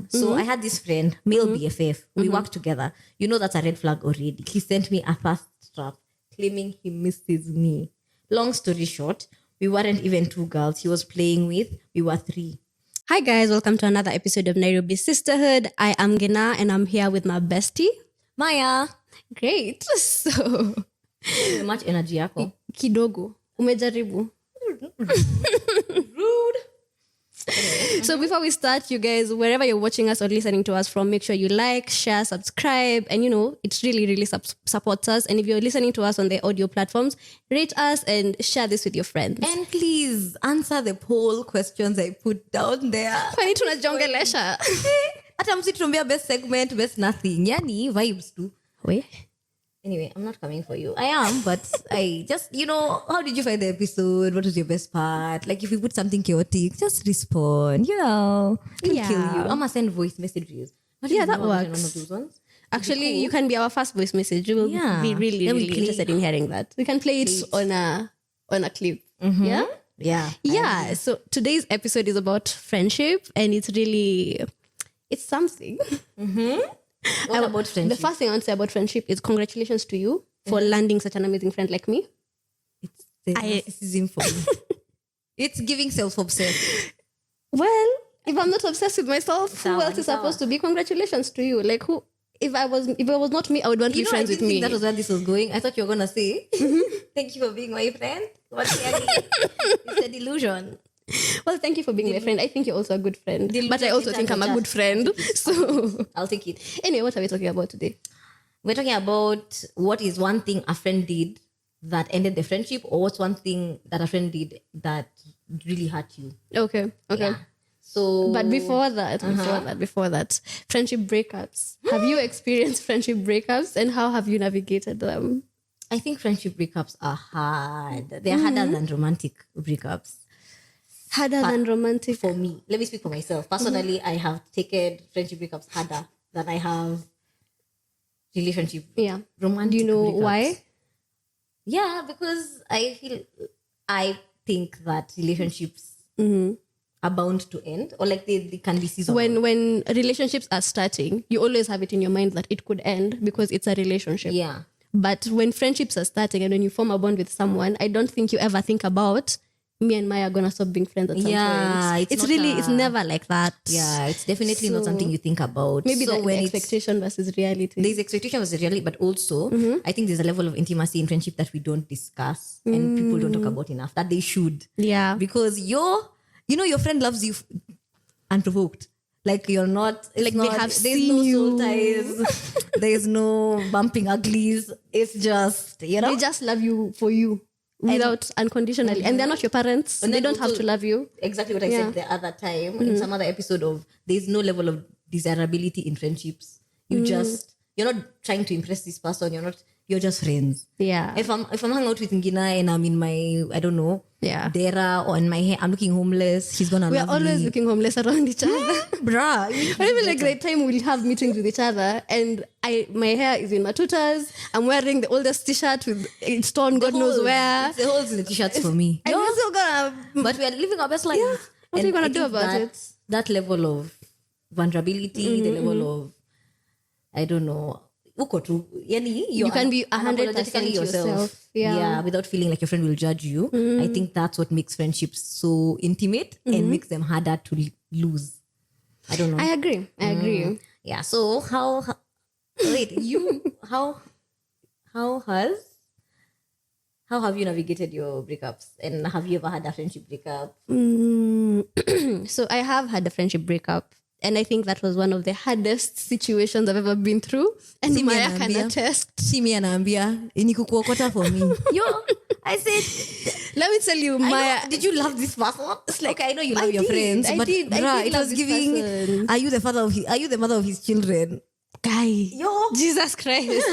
So I had this friend, male BFF. We worked together. You know that's a red flag already. He sent me a fast strap claiming he misses me. Long story short, we weren't even 2 girls he was playing with. We were 3. Hi guys, welcome to another episode of Nairobi Sisterhood. I am Gina and I'm here with my bestie, Maya. Great. So, Much energy yako. Kidogo. Umejaribu. Rude. So before we start, you guys, wherever you're watching us or listening to us from, make sure you like, share, subscribe. And it really supports us. And if you're listening to us on the audio platforms, rate us and share this with your friends. And please answer the poll questions I put down there. Kwani tunajongelesha. Hata msituambia best segment, best nothing. Yani vibes too. Wait. Anyway, I'm not coming for you. I am, but I just, how did you find the episode? What was your best part? Like, if you put something chaotic, just respond, We'll kill you. I'm going to send voice messages. Yeah, that works. One of those ones. Actually, you can be our first voice message. We will be really interested in hearing that. We can play it on a clip. Mm-hmm. Yeah? Yeah. Yeah. So today's episode is about friendship, and it's something. Mm-hmm. What about friendship? The first thing I want to say about friendship is congratulations to you for landing such an amazing friend like me. It's the narcissism for me. It's giving self-obsessed. Well, if I'm not obsessed with myself, who else is supposed to be? Congratulations to you. Like who? If it was not me, I would want to be friends with me. That was where this was going. I thought you were gonna say, "Thank you for being my friend." But it's a delusion. Well, thank you for being my friend. I think you're also a good friend. But I also think I'm a good friend. So I'll take it. Anyway, what are we talking about today? We're talking about what is one thing a friend did that ended the friendship, or what's one thing that a friend did that really hurt you. Okay. Yeah. So, but before that, friendship breakups. Have you experienced friendship breakups, and how have you navigated them? I think friendship breakups are hard. They're harder than romantic breakups. Harder than romantic? For me. Let me speak for myself. Personally, I have taken friendship breakups harder than I have relationship. Yeah. Romantic. Do you know breakups. why? Yeah, because I think that relationships are bound to end, or like they can be seasonal. When relationships are starting, you always have it in your mind that it could end because it's a relationship. Yeah. But when friendships are starting and when you form a bond with someone, I don't think you ever think about me and Maya are gonna stop being friends at some point. It's never like that. Yeah, it's definitely not something you think about. Maybe the expectation versus reality. There's expectation versus reality, but also I think there's a level of intimacy in friendship that we don't discuss and people don't talk about enough that they should. Yeah. Because your friend loves you unprovoked. Like you're not, like not, they have there's seen no you. soul ties. There's no bumping uglies. It's just, They just love you for you. Without unconditionally. And they're not your parents. They don't have to love you. Exactly what I said the other time in some other episode of there's no level of desirability in friendships. You're not trying to impress this person. You're just friends. Yeah. If I'm hanging out with Ngina and I'm in my, I don't know, Dera, or in my hair, I'm looking homeless, he's gonna love me. We're always looking homeless around each other. Bruh. I feel like the time we'll have meetings with each other and my hair is in my tutas. I'm wearing the oldest t-shirt with it's torn God knows where. It's the holes in the t-shirts for me. And we're still gonna... But we are living our best life. Yeah. What are you gonna do about it? That level of vulnerability, the level of, I don't know, you can be 100% yourself. Yeah, without feeling like your friend will judge you. I think that's what makes friendships so intimate and makes them harder to lose. I don't know. I agree. Yeah. So how have you navigated your breakups, and have you ever had a friendship breakup? So I have had a friendship breakup. And I think that was one of the hardest situations I've ever been through. And Maya can attest. Simi anaambia, ni kukuokota for me. I said, let me tell you, Maya. Did you love this person? Like, I know you love your friends, but it was giving. Person. Are you the mother of his children? Guy. Jesus Christ.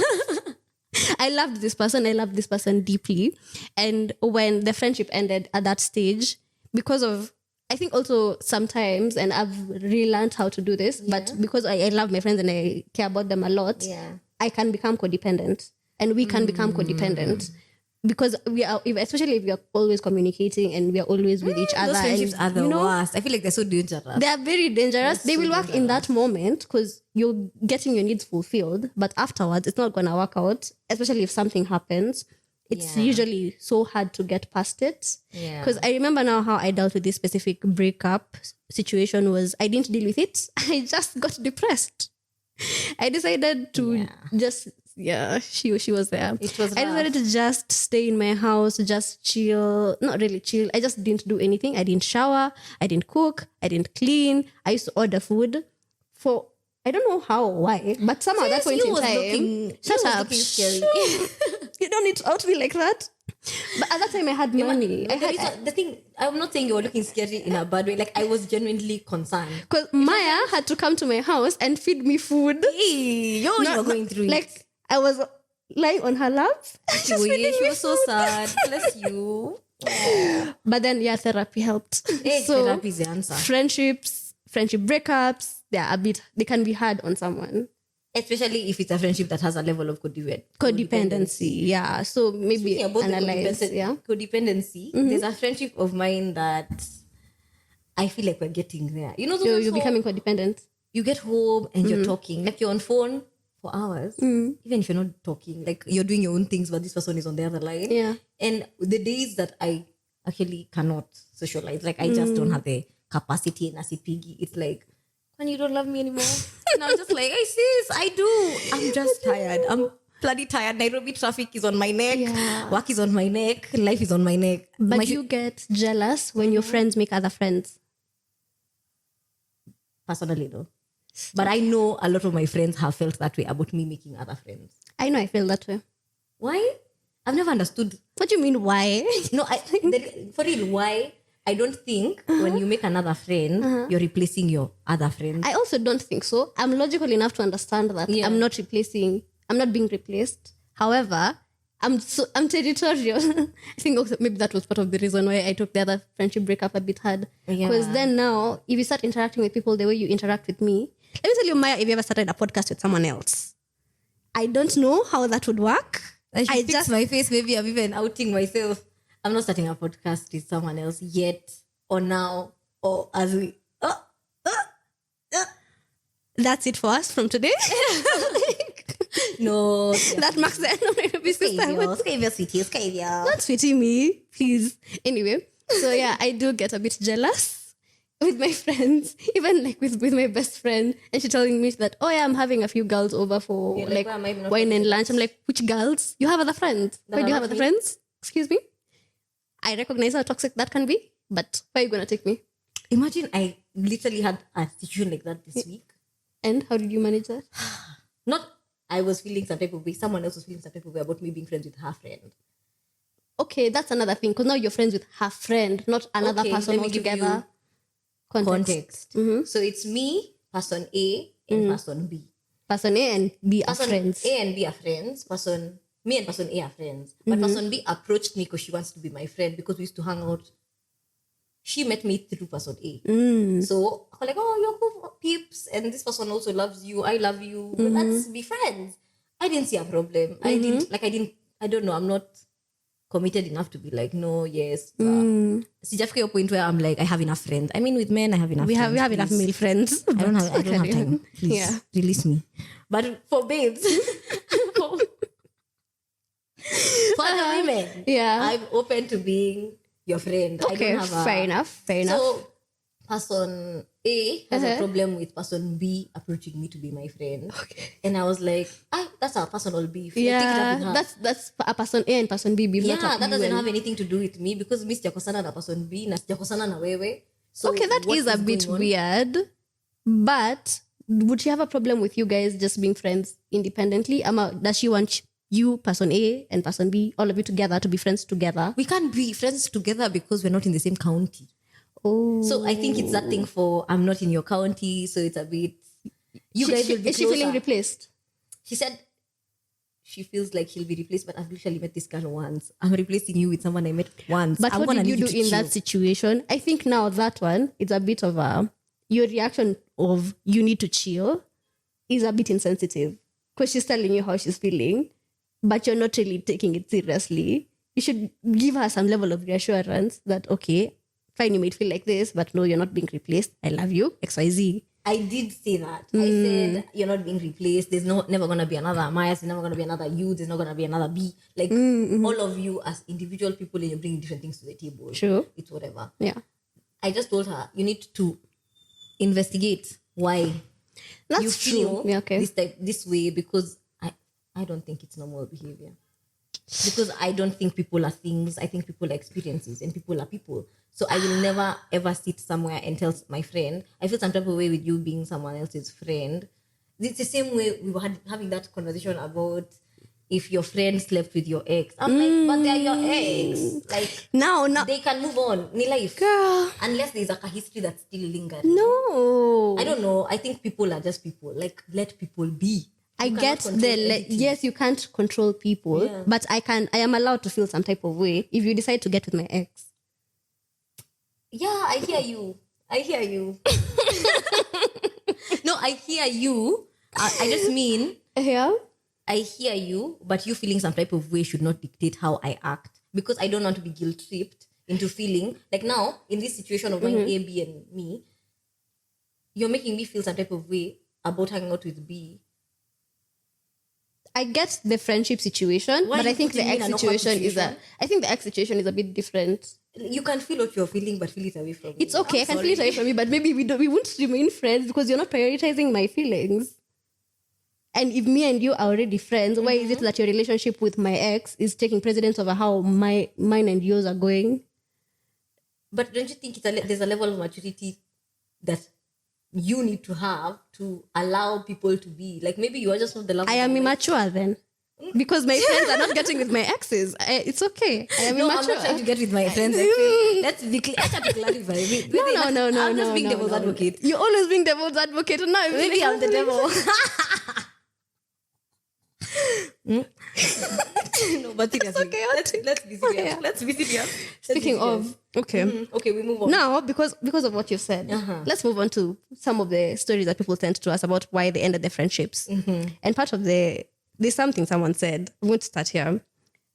I loved this person. I loved this person deeply. And when the friendship ended at that stage, because of, I think also sometimes, and I've relearned how to do this, but because I love my friends and I care about them a lot, I can become codependent. And we can become codependent. because we are, especially if we are always communicating and we are always with each other. Those friendships and, are the worst. I feel like they're so dangerous. They are very dangerous. They will work in that moment because you're getting your needs fulfilled, but afterwards it's not going to work out, especially if something happens. It's usually so hard to get past it. Because I remember now how I dealt with this specific breakup situation was I didn't deal with it. I just got depressed. I decided to she was there. It was I decided to just stay in my house, just chill. Not really chill. I just didn't do anything. I didn't shower. I didn't cook. I didn't clean. I used to order food for, I don't know how or why, but somehow at that point in time, shut up. You don't need to out me like that. But at that time I had money. The thing, I'm not saying you were looking scary in a bad way. Like I was genuinely concerned. Because Maya had to come to my house and feed me food. You were going through like, it. I was lying on her lap. She was so sad. Bless you. But then, therapy helped. So, therapy is the answer. friendship breakups, they can be hard on someone. Especially if it's a friendship that has a level of Codependency. Yeah. So maybe analyze. Codependency. There's a friendship of mine that I feel like we're getting there. You know, you're becoming codependent. You get home and you're talking. Like you're on phone for hours. Even if you're not talking, like you're doing your own things, but this person is on the other line. Yeah. And the days that I actually cannot socialize, like I just don't have the capacity and as a piggy, it's like, when you don't love me anymore. And I'm just like, I do. I'm just tired. I'm bloody tired. Nairobi traffic is on my neck. Work is on my neck. Life is on my neck. But you get jealous when your friends make other friends. Personally, though. But I know a lot of my friends have felt that way about me making other friends. I know I feel that way. Why? I've never understood. What do you mean, why? No, for real, why? I don't think when you make another friend, you're replacing your other friend. I also don't think so. I'm logical enough to understand that I'm not being replaced. However, I'm territorial. I think also maybe that was part of the reason why I took the other friendship breakup a bit hard. Because then now, if you start interacting with people the way you interact with me, let me tell you, Maya, if you ever started a podcast with someone else, I don't know how that would work. I fix my face. Maybe I'm even outing myself. I'm not starting a podcast with someone else yet, or now, or as we. That's it for us from today. No, that marks the end of my episode. Scavior. Not sweetie me, please. Anyway, so I do get a bit jealous with my friends, even like with my best friend, and she's telling me that, I'm having a few girls over for wine and lunch. I'm like, which girls? You have other friends? Why do you have other friends? Excuse me? I recognize how toxic that can be, but why are you going to take me? Imagine I literally had a situation like that this week. And how did you manage that? Not I was feeling some type of way. Someone else was feeling some type of way about me being friends with her friend. Okay, that's another thing. Because now you're friends with her friend, not another person altogether. Context. So it's me, person A, and person B. Person A and B are friends. A and B are friends. Me and person A are friends. But person B approached me because she wants to be my friend because we used to hang out. She met me through person A. So I'm like, you're cool peeps. And this person also loves you. I love you. Let's be friends. I didn't see a problem. I don't know. I'm not committed enough to be like, no, yes. Sijafika your point where I'm like, I have enough friends. I mean, with men, I have enough friends. We have enough male friends. I don't have time. Please, release me. But for babes... For the women, I'm open to being your friend. Okay, I don't have fair enough. So, person A has a problem with person B approaching me to be my friend. Okay. And I was like, that's our personal beef. That's a person A and person B beef. That doesn't have anything to do with me because me sijakosana na person B na sijakosana na wewe. So okay, that is a bit weird. But would she have a problem with you guys just being friends independently? Does she want you, person A, and person B, all of you together to be friends together? We can't be friends together because we're not in the same county. Oh. So I think it's that thing for I'm not in your county, so it's a bit... You guys will be Is she feeling replaced? She said she feels like she'll be replaced, but I've literally met this girl once. I'm replacing you with someone I met once. But what did you do in that situation? I think now that one, it's a bit of your reaction of you need to chill is a bit insensitive because she's telling you how she's feeling, but you're not really taking it seriously. you should give her some level of reassurance that, okay, fine, you might feel like this, but no, you're not being replaced. I love you, XYZ. I did say that. I said, you're not being replaced. There's never going to be another Amaya. There's never going to be another you. There's not going to be another B. Like, all of you as individual people, and you bring different things to the table. True. It's whatever. Yeah. I just told her, you need to investigate why That's you feel true. Yeah, okay. this way, because I don't think it's normal behavior. Because I don't think people are things. I think people are experiences, and people are people. So I will never ever sit somewhere and tell my friend, I feel some type of way with you being someone else's friend. It's the same way we were having that conversation about if your friend slept with your ex. I'm like, but they're your ex. Like, Now, they can move on in life. girl. Unless there's like a history that's still lingering. No. I don't know. I think people are just people. Like, let people be. I You get cannot control everything. yes, you can't control people, Yeah. but I am allowed to feel some type of way if you decide to get with my ex. Yeah, I hear you. No, I hear you. I just mean, Yeah. I hear you, but you feeling some type of way should not dictate how I act, because I don't want to be guilt tripped into feeling like, now in this situation of going A, B, and me, you're making me feel some type of way about hanging out with B. I get the friendship situation, Why but you I think the putting me in ex an awkward situation situation? I think the ex situation is a bit different. You can feel what you're feeling, but feel it away from me. It's okay, I'm I can sorry. feel it away from you, but maybe we won't remain friends because you're not prioritizing my feelings. And if me and you are already friends, why is it that your relationship with my ex is taking precedence over how mine and yours are going? But don't you think there's a level of maturity that you need to have to allow people to be? Like, maybe you are just not the love. I am immature then. Because my friends are not getting with my exes. It's okay. I am No, immature. I'm not trying to get with my friends. Actually. Let's be clear. I have to clarify. No. I'm just being devil's advocate. You're always being devil's advocate. And now I'm Maybe I'm the devil. No, but seriously, okay. let's be serious. Yeah. Let's be serious. Speaking of, okay. Okay, we move on. Now, because of what you've said, let's move on to some of the stories that people sent to us about why they ended their friendships. And part of there's something someone said. I won't start here.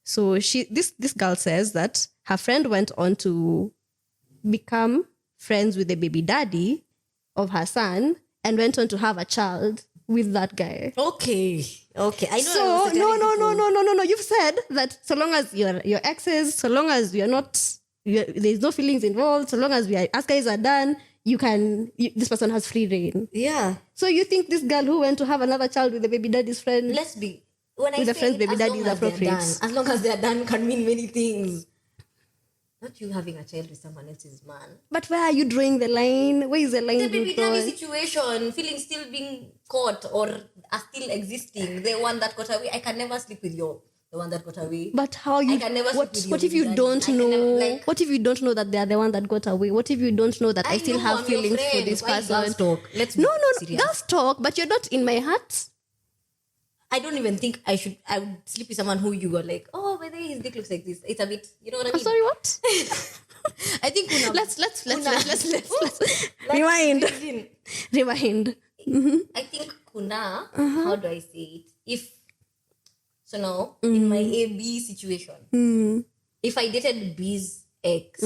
So this girl says that her friend went on to become friends with the baby daddy of her son and went on to have a child with that guy. Okay. I know. So no. You've said that so long as your exes, so long as there's no feelings involved, so long as guys are done, this person has free reign. Yeah. So you think this girl who went to have another child with the baby daddy's friend? Let's be. When I With the say friend's baby as daddy long is as they're appropriate. done, as long as they're done can mean many things. Not you having a child with someone else's man. But where are you drawing the line? Where is the line The being baby daddy drawn? situation, feelings still being caught or are still existing. The one that got away, I can never sleep with the one that got away. But how you? I can never What sleep with if your you baby don't daddy. I can know? never, like- What if you don't know that they are the one that got away? What if you don't know that I still know have I'm your feelings for friend. this Why person? girls talk? Let's be No, serious. girls talk, but you're not in my heart. I don't even think I would sleep with someone who you were like, oh, by the way, his dick looks like this. It's a bit, you know what I mean? I'm sorry, what? I think Kuna, let's Like, rewind. listen. Rewind. I think Kuna, how do I say it? So now, in my A-B situation, if I dated B's ex,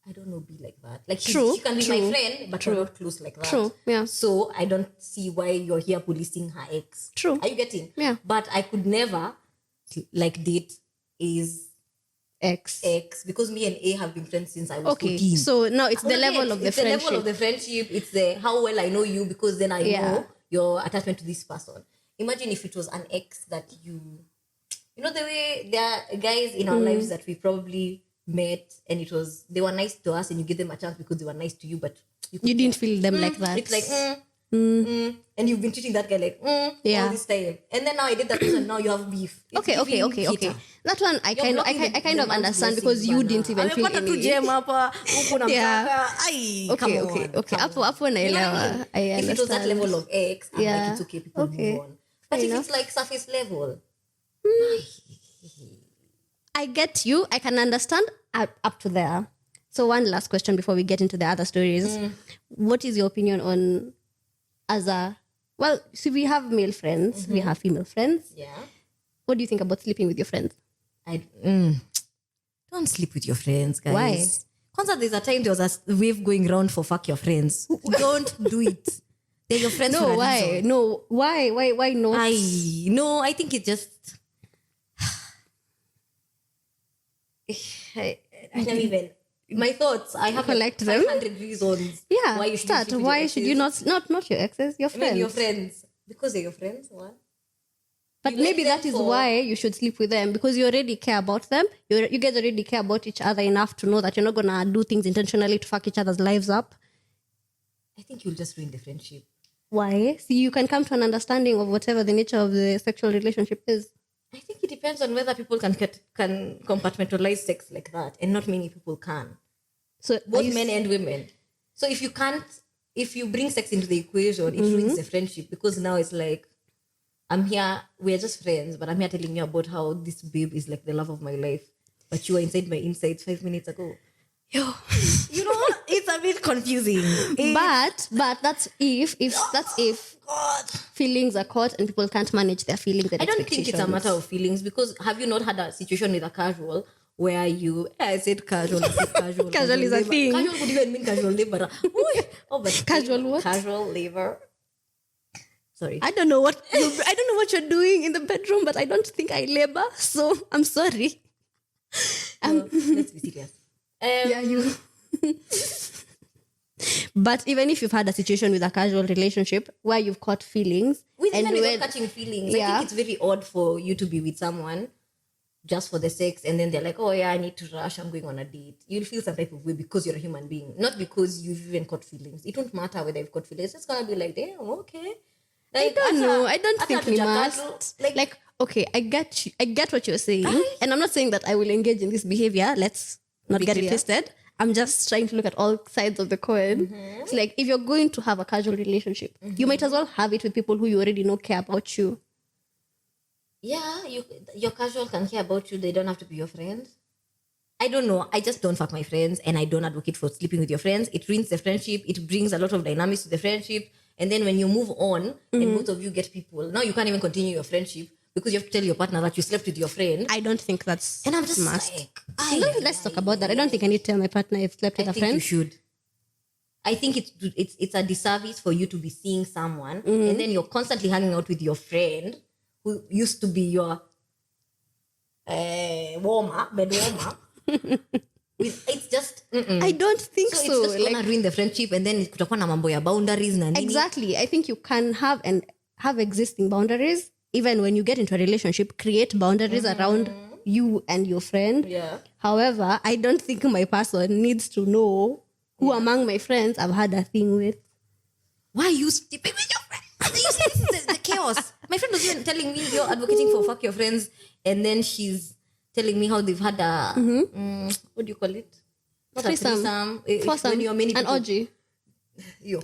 I don't know B like that. Like, she can be my friend, but we're not close like that. True, yeah. So I don't see why you're here policing her ex. True. Are you getting? Yeah. But I could never like date his Ex. because me and A have been friends since I was Okay, 14. so now it's the Well, level yes, of the it's friendship. the level of the friendship. It's the how well I know you, because then I know your attachment to this person. Imagine if it was an ex that you know, the way there are guys in our lives that we probably met and they were nice to us and you give them a chance because they were nice to you, but You didn't feel them like that. it's like and you've been treating that guy like all this time, and then now I did that person. Now you have beef. It's Okay. giving Kita. That one I kind You're of blocking understand the because you blessings, didn't bana. even feel Amepata tu any. gem hapa, huku na Yeah. mtaka. Ai, come Okay. on, come Hapo on. You know what I naelewa. mean? I If it was that understand. level of X, I'm Yeah. like, it's okay, people Okay. move on. But Fair if enough. it's like surface level, I get you. I can understand up to there. So one last question before we get into the other stories. What is your opinion on so we have male friends, we have female friends. yeah. What do you think about sleeping with your friends? Don't sleep with your friends, guys. Why? Kwanza, there's a time there was a wave going around for fuck your friends. Don't do it. They're your friends for a reason. No, why? Why not? I think it just... I can't even... My thoughts, I have Collect them. 500 reasons. Yeah, Why you should start. sleep with Why your should you exes. not your exes, your I mean, friends? your friends. Because they're your friends, what? But You like maybe them that is for- why you should sleep with them, because you already care about them. You guys already care about each other enough to know that you're not gonna do things intentionally to fuck each other's lives up. I think you'll just ruin the friendship. Why? See, you can come to an understanding of whatever the nature of the sexual relationship is. I think it depends on whether people can compartmentalize sex like that, and not many people can. So Both men and women. So if you bring sex into the equation, it ruins the friendship, because now it's like, I'm here, we're just friends, but I'm here telling you about how this babe is like the love of my life, but you were inside my insides 5 minutes ago. Yo. You know, it's a bit confusing. But that's if God. feelings are caught and people can't manage their feelings and I don't think it's a matter of feelings, because have you not had a situation with a casual where I said casual. Casual is a labor. thing. Casual could even mean casual labor. But Casual what? Casual labor. Sorry. I don't know what you're doing in the bedroom, but I don't think I labor, so I'm sorry. Let's be serious. Yeah, you. But even if you've had a situation with a casual relationship where you've caught feelings, Even without catching feelings, Yeah. I think it's very odd for you to be with someone just for the sex, and then they're like, oh yeah, I need to rush, I'm going on a date. You'll feel some type of way because you're a human being, not because you've even caught feelings. It won't matter whether you've caught feelings. It's gonna be like, damn, okay. I don't know. I don't think we must. must. Like, okay, I get what you're saying, and I'm not saying that I will engage in this behavior. Let's not Be get it clear. twisted. I'm just trying to look at all sides of the coin. It's like, if you're going to have a casual relationship, you might as well have it with people who you already know care about you. Yeah, your casual can care about you. They don't have to be your friends. I don't know. I just don't fuck my friends, and I don't advocate for sleeping with your friends. It ruins the friendship. It brings a lot of dynamics to the friendship. And then when you move on and both of you get people, now you can't even continue your friendship because you have to tell your partner that you slept with your friend. I don't think that's And I'm just must. like, Let's talk about that. I don't think I need to tell my partner I've slept with I a think you friend. should. I think it's a disservice for you to be seeing someone and then you're constantly hanging out with your friend who used to be your bed warmer. It's just I don't think so. so. It's just gonna ruin the friendship, and then kutakuwa na mambo ya boundaries na nini. Exactly. I think you can have existing boundaries. Even when you get into a relationship, create boundaries around you and your friend. Yeah. However, I don't think my person needs to know who among my friends I've had a thing with. Why are you sleeping with your friend? You see, this is the chaos. My friend was even telling me you're advocating for fuck your friends, and then she's telling me how they've had a what do you call it? Not Threesome. a threesome. Foursome. When you're many An people. orgy. Yo.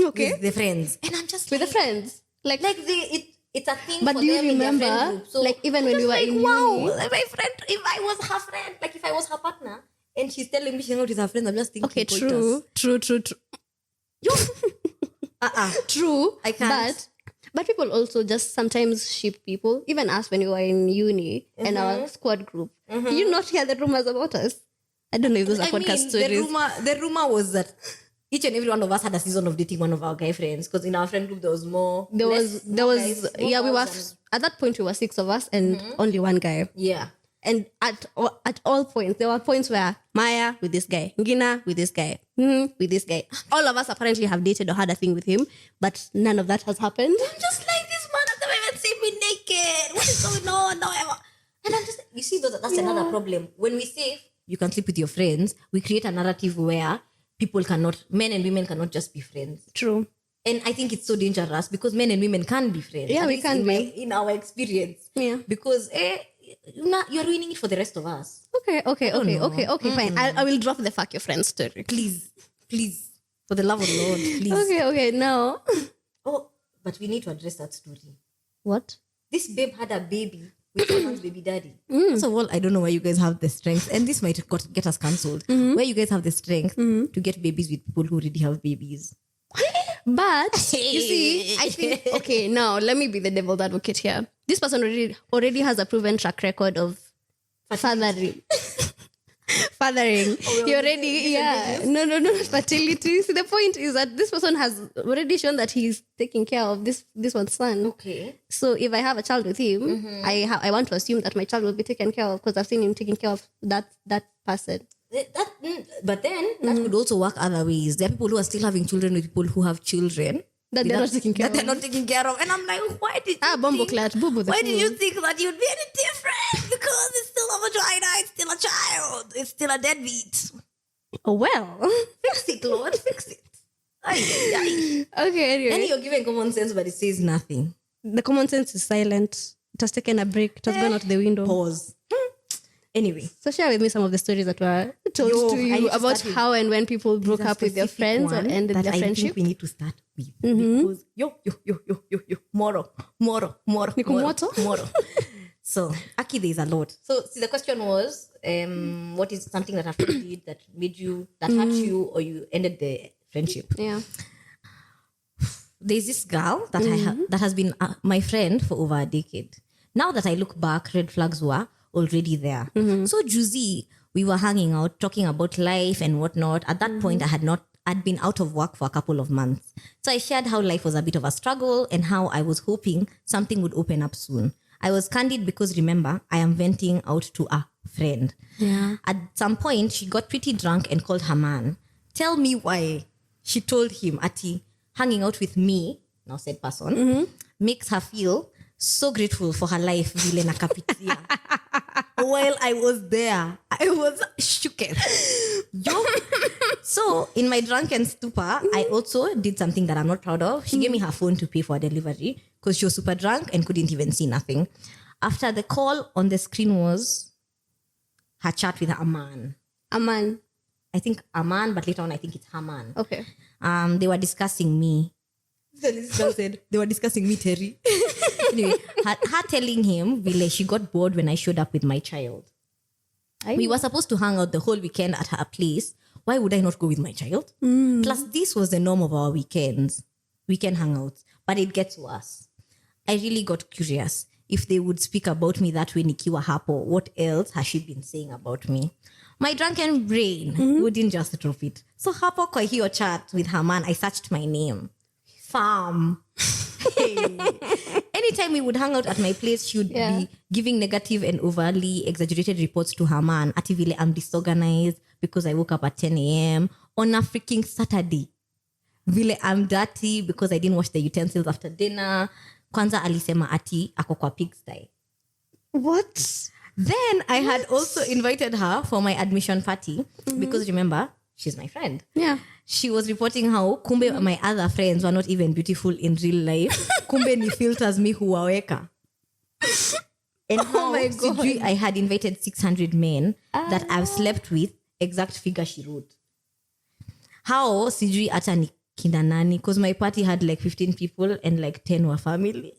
Okay. With the friends, and I'm just With like, the friends. Like it's a thing But for do you them in their friend remember, group. So like, even I'm when just we were like, in wow, uni- my friend, if I was her friend, like if I was her partner, and she's telling me she's not with her friends, I'm just thinking, okay, coitus. true. True. I can't. But people also just sometimes ship people. Even us when we were in uni and our squad group. Did you not hear the rumors about us? I don't know if those are podcast stories. The rumor was that each and every one of us had a season of dating one of our guy friends, because in our friend group there was more. There was we were at that point we were 6 of us and only one guy. Yeah. And at all points, there were points where Maya with this guy, Ngina with this guy, with this guy. All of us apparently have dated or had a thing with him, but none of that has happened. I'm just like, this man has never even seen me naked. What is going on now? And I'm just, you see, that's another problem. When we say you can sleep with your friends, we create a narrative where men and women cannot just be friends. True. And I think it's so dangerous because men and women can be friends. Yeah, At we least can be. in our experience. Yeah. Because you're ruining it for the rest of us. Okay, know. fine. I will drop the fuck your friend story. Please, for the love of the Lord, please. Okay, now. Oh, but we need to address that story. What? This babe had a baby with someone's baby daddy. First of all, I don't know why you guys have the strength, and this might get us cancelled, where you guys have the strength to get babies with people who already have babies. But, you see, I think, okay, now let me be the devil's advocate here. this person already has a proven track record of fathering. He already, no, fertility. See, the point is that this person has already shown that he's taking care of this one's son. Okay. So if I have a child with him, I want to assume that my child will be taken care of because I've seen him taking care of that person. But then that could also work other ways. There are people who are still having children with people who have children That they're not taking care of. They're not taking care of. And I'm like, why did you think that you'd be any different? Because it's still a vagina, it's still a child, it's still a deadbeat. Oh, well. Fix it, Lord, fix it. Ay. Okay, anyway. And you're giving common sense, but it says nothing. The common sense is silent. It has taken a break. It has gone out the window. Pause. Anyway. So share with me some of the stories that were told to you about how and when people broke up with their friends or ended their friendship. I think we need to start with. Because Moro. So, Aki, there's a lot. So, see, the question was, what is something that a friend did that made you, that hurt you, or you ended the friendship? Yeah. There's this girl that that has been my friend for over a decade. Now that I look back, red flags were already there. So juicy, we were hanging out, talking about life and whatnot. At that point, I'd been out of work for a couple of months. So I shared how life was a bit of a struggle and how I was hoping something would open up soon. I was candid because, remember, I am venting out to a friend. Yeah. At some point, she got pretty drunk and called her man. Tell me why. She told him, Ati, hanging out with me, now said person, makes her feel so grateful for her life. Vile nakapitia. While I was there, I was shooketh. So, in my drunken stupor, I also did something that I'm not proud of. She gave me her phone to pay for a delivery because she was super drunk and couldn't even see nothing. After the call, on the screen was her chat with a man. A man. I think a man, but later on I think it's her man. Okay. They were discussing me. So this girl said, they were discussing me, Terry. Anyway, her telling him, Vile, she got bored when I showed up with my child. We were supposed to hang out the whole weekend at her place. Why would I not go with my child? Plus, this was the norm of our weekend hangouts. But it gets worse. I really got curious if they would speak about me that way nikiwa hapo. What else has she been saying about me? My drunken brain wouldn't just drop it. So hapo kwa hiyo chat with her man, I searched my name. Farm. Hey. Anytime we would hang out at my place, she would be giving negative and overly exaggerated reports to her man. Ati vile I'm disorganized because I woke up at 10 a.m. on a freaking Saturday. Vile I'm dirty because I didn't wash the utensils after dinner. Kwanza alisema ati ako kwa pigsty. What? Then I had also invited her for my admission party because remember, she's my friend. Yeah. She was reporting how kumbe my other friends were not even beautiful in real life. Kumbe ni filters me huwaweka. And my God. I had invited 600 men that I've slept with, exact figure she wrote. How sijui ata ni kina nani, because my party had like 15 people and like 10 were family.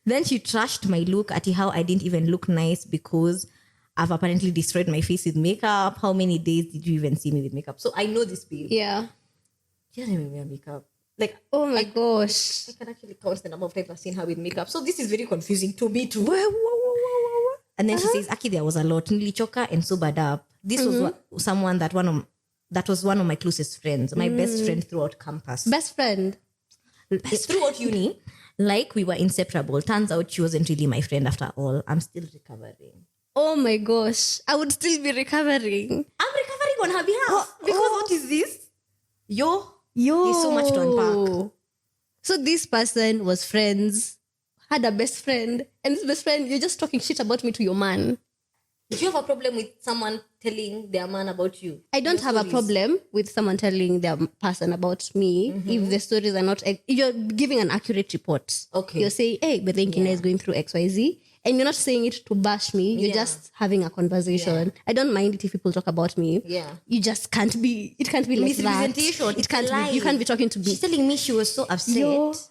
Then she trashed my look at how I didn't even look nice because I've apparently destroyed my face with makeup. How many days did you even see me with makeup? So I know this babe. Yeah. She doesn't even wear makeup. Like, oh my gosh. I can actually count the number of times I've seen her with makeup. So this is very confusing to me too. And then she says, Aki, there was a lot. Nilichoka and sobered up. This was someone that was one of my closest friends. My best friend throughout campus. Best friend? Throughout uni. Like we were inseparable. Turns out she wasn't really my friend after all. I'm still recovering. Oh my gosh. I would still be recovering. I'm recovering on her behalf. Because what is this? Yo. There's so much to unpack. So this person was friends, had a best friend, and this best friend, you're just talking shit about me to your man. Do you have a problem with someone telling their man about you? I don't have a problem with someone telling their person about me if the stories are not... You're giving an accurate report. Okay. You're saying, hey, but then Kina is going through XYZ. And you're not saying it to bash me. You're just having a conversation. Yeah. I don't mind it if people talk about me. Yeah. You just can't be... It can't be like that. It can't be... You can't be talking to me. She's telling me she was so upset.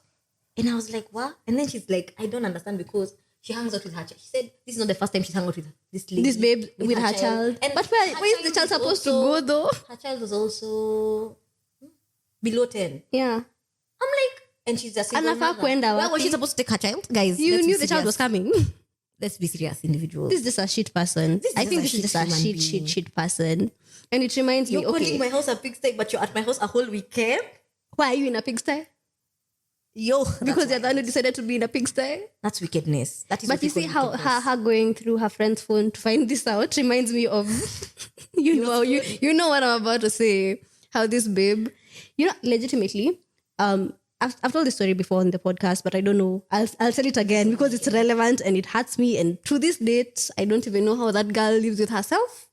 And I was like, what? And then she's like, I don't understand because... She hangs out with her child. She said this is not the first time she's hung out with this lady. This babe with her child. And but where is the child supposed to go though? Her child was also below 10. Yeah. I'm like, And she's a single Anafaa mother. kwenda Where was she wapi? supposed to take her child? Guys, You let's be knew the child serious. was coming. Let's be serious, individuals. This is just a shit person. This is I just think a this is just a shit human being. shit person. And it reminds You're me, calling okay, my house a pigsty, but you're at my house a whole weekend? why are you in a pigsty? Because you're the one who decided to be in a pigsty. That's wickedness. That is But what you we see call how wickedness. her going through her friend's phone to find this out reminds me of you know what I'm about to say. How this babe, legitimately, I've told this story before on the podcast, but I don't know. I'll tell it again because it's relevant and it hurts me. And to this date, I don't even know how that girl lives with herself.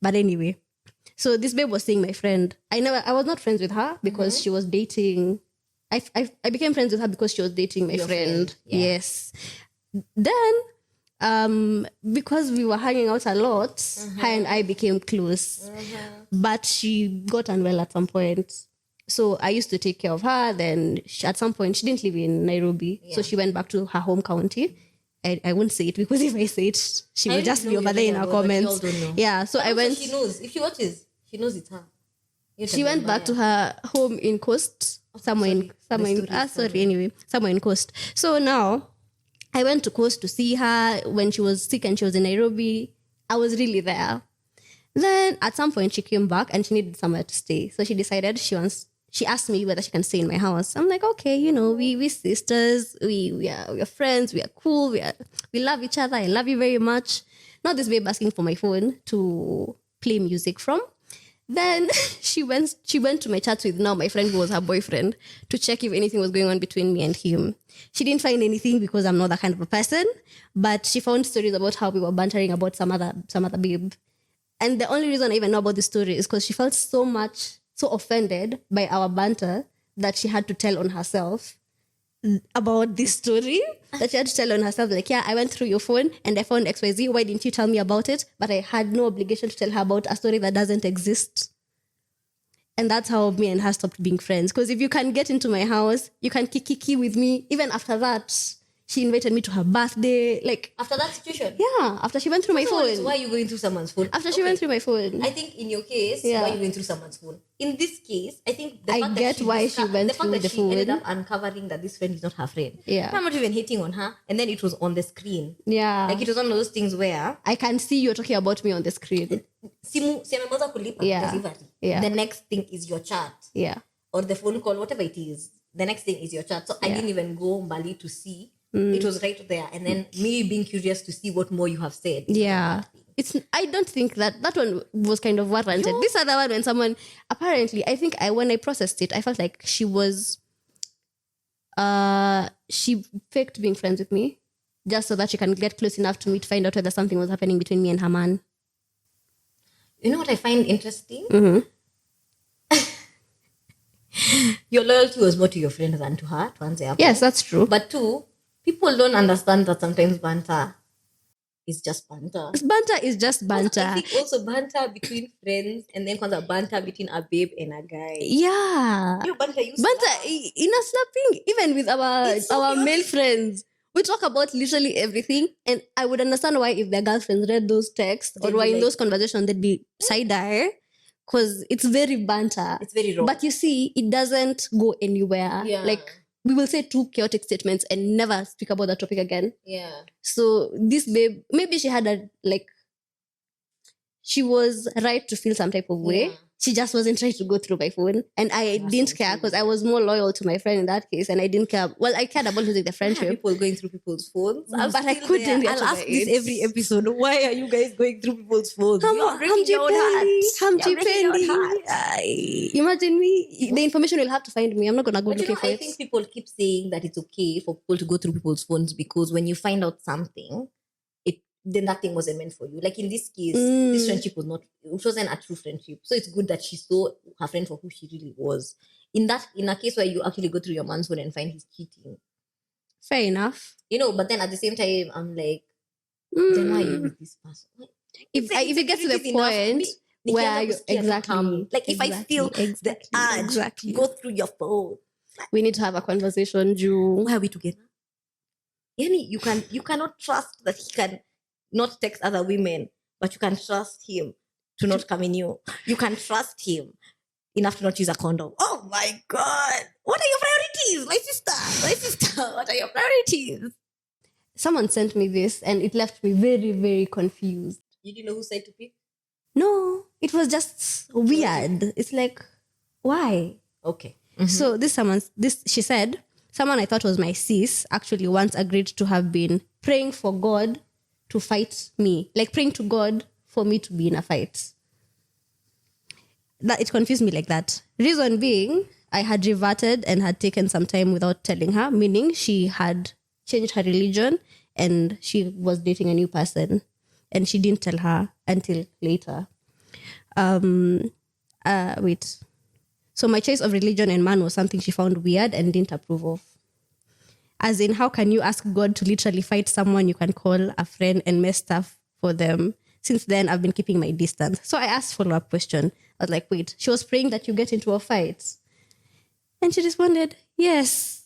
But anyway, so this babe was seeing my friend. I was not friends with her because she was dating. I became friends with her because she was dating my friend. Yeah. Yes. Then, because we were hanging out a lot, her and I became close. But she got unwell at some point. So I used to take care of her. Then at some point, she didn't live in Nairobi. So she went back to her home county. I won't say it because if I say it, she will just be over there in her comments. Yeah, so I went. She knows. If she watches, she knows it's her. She went back to her home in Coast, somewhere in Coast. So now I went to Coast to see her when she was sick and she was in Nairobi. I was really there. Then at some point she came back and she needed somewhere to stay. So she decided she asked me whether she can stay in my house. I'm like, okay, we sisters, we are friends, we are cool, we love each other. I love you very much. Not this babe asking for my phone to play music from. Then she went to my chat with now my friend who was her boyfriend to check if anything was going on between me and him. She didn't find anything because I'm not that kind of a person, but she found stories about how we were bantering about some other babe. And the only reason I even know about this story is because she felt so offended by our banter that she had to tell on herself about this story. That she had to tell on herself, like, yeah, I went through your phone and I found XYZ. Why didn't you tell me about it? But I had no obligation to tell her about a story that doesn't exist. And that's how me and her stopped being friends. Because if you can get into my house, you can kiki with me. Even after that, she invited me to her birthday. Like, after that situation? Yeah, after she went through my phone. Why are you going through someone's phone? After she went through my phone. I think in your case, why are you going through someone's phone? In this case, I think the fact that she ended up uncovering that this friend is not her friend. Yeah. I'm not even hitting on her. And then it was on the screen. Yeah. Like, it was one of those things where I can see you're talking about me on the screen. Delivery. Yeah. The next thing is your chat. Yeah. Or the phone call, whatever it is. The next thing is your chat. So I didn't even go Bali to see. It was right there. And then me being curious to see what more you have said. Yeah. I don't think that one was kind of warranted. This other one, when someone, apparently, I think when I processed it, I felt like she faked being friends with me just so that she can get close enough to me to find out whether something was happening between me and her man. You know what I find interesting? Your loyalty was more to your friend than to her. Yes, that's true. But two, people don't understand that sometimes banter is just banter. Banter is just banter. I think also banter between friends and then banter between a babe and a guy. Yeah. Banter in a slapping, even with our male friends. We talk about literally everything, and I would understand why if their girlfriends read those texts or were in those conversations, they'd be side-eye, because it's very banter. It's very raw. But you see, it doesn't go anywhere. Yeah. Like, we will say two chaotic statements and never speak about that topic again. Yeah. So this babe, maybe she had she was right to feel some type of way. Yeah. She just wasn't trying to go through my phone. And I didn't care because I was more loyal to my friend in that case. And I didn't care. Well, I cared about losing the friendship. People going through people's phones. But I couldn't get I'll ask over this it. every episode. Why are you guys going through people's phones? You're breaking your heart. Imagine me. The information will have to find me. I'm not going to go looking for it. I think people keep saying that it's okay for people to go through people's phones because when you find out something, then that thing wasn't meant for you. Like in this case, this friendship wasn't a true friendship. So it's good that she saw her friend for who she really was. In a case where you actually go through your man's phone and find he's cheating. Fair enough. But then at the same time, I'm like, then why are you with this person? If it gets to the point where you exactly, like if I feel the urge, go through your phone. We need to have a conversation, Ju. Why are we together? Yani, you cannot trust that he can not text other women, but you can trust him to not come in you. You can trust him enough to not use a condom. Oh my God. What are your please, my sister, what are your priorities? Someone sent me this and it left me very, very confused. You didn't know whose side to pick? No, it was just weird. It's like, why? Okay. So she said, someone I thought was my sis actually once agreed to have been praying for God to fight me. Like praying to God for me to be in a fight. That it confused me like that. Reason being, I had reverted and had taken some time without telling her, meaning she had changed her religion and she was dating a new person and she didn't tell her until later. Wait. So my choice of religion and man was something she found weird and didn't approve of. As in, how can you ask God to literally fight someone you can call a friend and mess stuff for them? Since then, I've been keeping my distance. So I asked follow-up question. I was like, wait, she was praying that you get into a fight. And she responded, yes.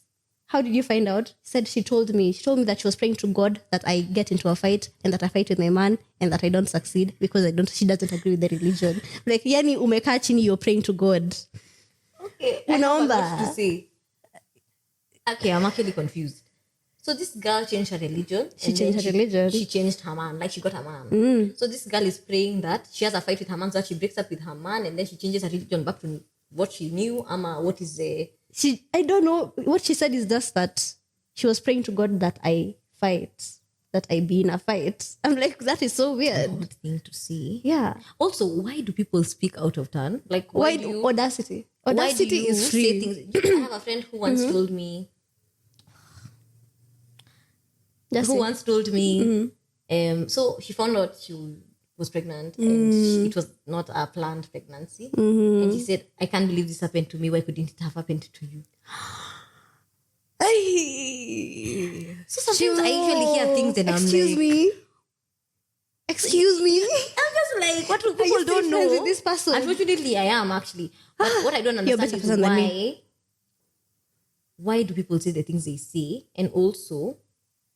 How did you find out? Said she told me that she was praying to God that I get into a fight and that I fight with my man and that I don't succeed because she doesn't agree with the religion. Like, yani umekaa chini, you're praying to God. Okay. I have a lot to say. Okay, I'm actually confused. So this girl changed her religion. She changed her religion. She changed her man, like she got her man. So this girl is praying that she has a fight with her man, so that she breaks up with her man and then she changes her religion back to what she knew. What is the... I don't know. What she said is just that she was praying to God that I fight, that I be in a fight. I'm like, that is so weird. Odd thing to see. Yeah. Also, why do people speak out of turn? Like, why do you... Audacity. Audacity is free. Say things? I have a friend who once told me... So she found out she was pregnant and it was not a planned pregnancy. And she said, I can't believe this happened to me. Why couldn't it have happened to you? So sometimes I usually hear things and I'm like... Excuse me? I'm just like, what do people don't know? With this person? Unfortunately, I am actually. But what I don't understand is why do people say the things they say? And also,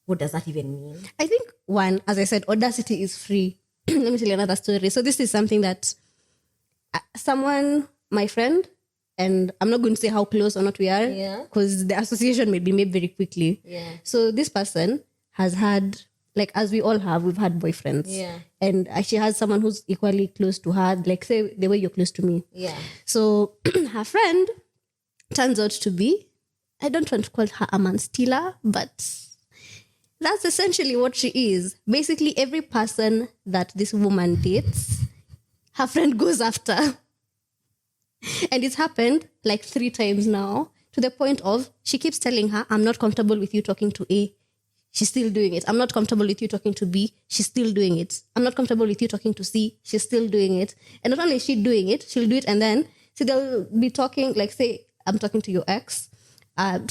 what does that even mean? I think one, as I said, audacity is free. Let me tell you another story. So this is something that someone, my friend, and I'm not going to say how close or not we are, because the association may be made very quickly. Yeah. So this person has had, like as we all have, we've had boyfriends. Yeah. And she has someone who's equally close to her, like say the way you're close to me. Yeah. So her friend turns out to be, I don't want to call her a man stealer, but that's essentially what she is. Basically, every person that this woman dates, her friend goes after. And it's happened like 3 times now, to the point of she keeps telling her, I'm not comfortable with you talking to A. She's still doing it. I'm not comfortable with you talking to B. She's still doing it. I'm not comfortable with you talking to C. She's still doing it. And not only is she doing it, she'll do it and then, so they'll be talking, like say, I'm talking to your ex. And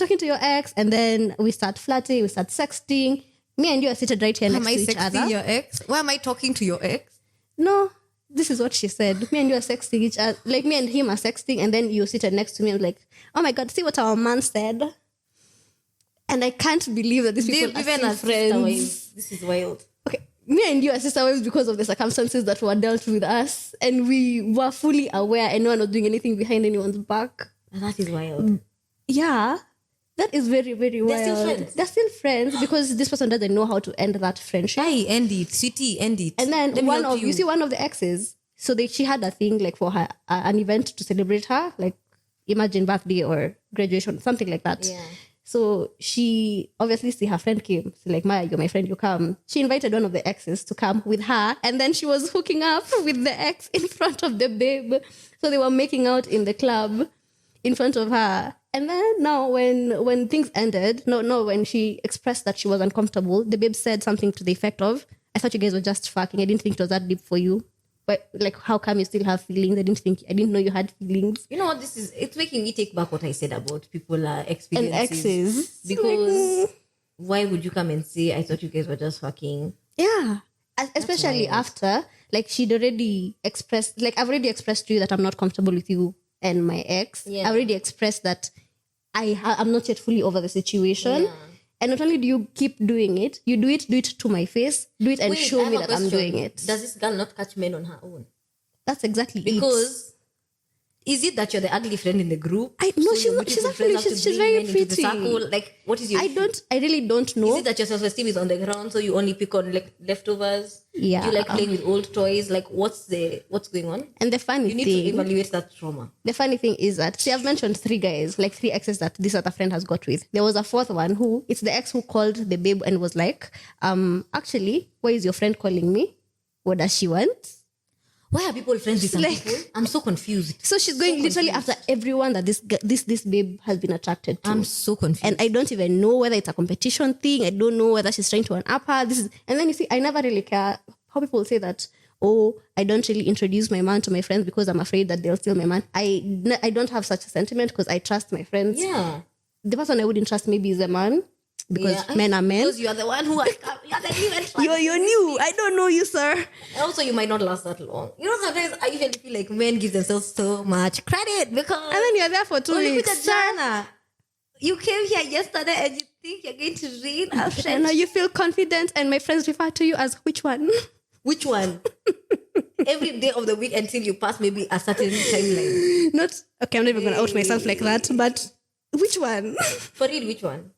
then we start flirting, we start sexting. Me and you are seated right here next to each other. Am I sexting your ex? Why am I talking to your ex? No, this is what she said. Me and you are sexting each other. Like me and him are sexting and then you're seated next to me. I'm like, oh my God, see what our man said? And I can't believe that these people are still friends. This is wild. Okay, me and you are sister wives because of the circumstances that were dealt with us. And we were fully aware and no one was doing anything behind anyone's back. That is wild. Yeah, that is very, very wild. They're still friends because this person doesn't know how to end that friendship. Hey, end it. Sweetie, end it. And then you see one of the exes, so she had a thing like for her, an event to celebrate her, like imagine birthday or graduation, something like that. Yeah. So she obviously see her friend came. So like, Maya, you're my friend, you come. She invited one of the exes to come with her. And then she was hooking up with the ex in front of the babe. So they were making out in the club in front of her. And then now when things ended, when she expressed that she was uncomfortable, the babe said something to the effect of, I thought you guys were just fucking. I didn't think it was that deep for you. But like, how come you still have feelings? I didn't know you had feelings. You know what it's making me take back what I said about people experiences. And exes. Because why would you come and say, I thought you guys were just fucking? Yeah. Especially after, like she'd already expressed, like I've already expressed to you that I'm not comfortable with you and my ex. Yeah. I already expressed that I'm not yet fully over the situation. Yeah. And not only do you keep doing it, you do it to my face, do it and show me that I'm doing it. Does this girl not catch men on her own? That's exactly because Is it that you're the ugly friend in the group? No, So she's actually she's very pretty. Circle? Like, what is your? I really don't know. Is it that your self-esteem is on the ground, so you only pick on like leftovers? Yeah. Do you like playing with old toys? Like, what's going on? And the funny You need thing, to evaluate that trauma. the funny thing is that, see, I've mentioned 3 guys, like 3 exes that this other friend has got with. There was a 4th one who, it's the ex who called the babe and was like, actually, why is your friend calling me? What does she want? Why are people friends with some Like- people? I'm so confused. So she's going literally after everyone that this babe has been attracted to. I'm so confused. And I don't even know whether it's a competition thing. I don't know whether she's trying to one-up her. And then you see, I never really care how people say that, oh, I don't really introduce my man to my friends because I'm afraid that they'll steal my man. I don't have such a sentiment because I trust my friends. Yeah. The person I wouldn't trust maybe is a man because men are men. Because you are the one who you're the new entrant. You're new. I don't know you, sir. Also, you might not last that long. You know, sometimes I usually feel like men give themselves so much credit because... And then you're there for 2 look weeks. at Jana. You came here yesterday and you think you're going to read our And friendship. now you feel confident and my friends refer to you as which one? Which one? Every day of the week until you pass maybe a certain timeline. Not, okay, I'm not even going to out myself like that, but which one? For real, which one?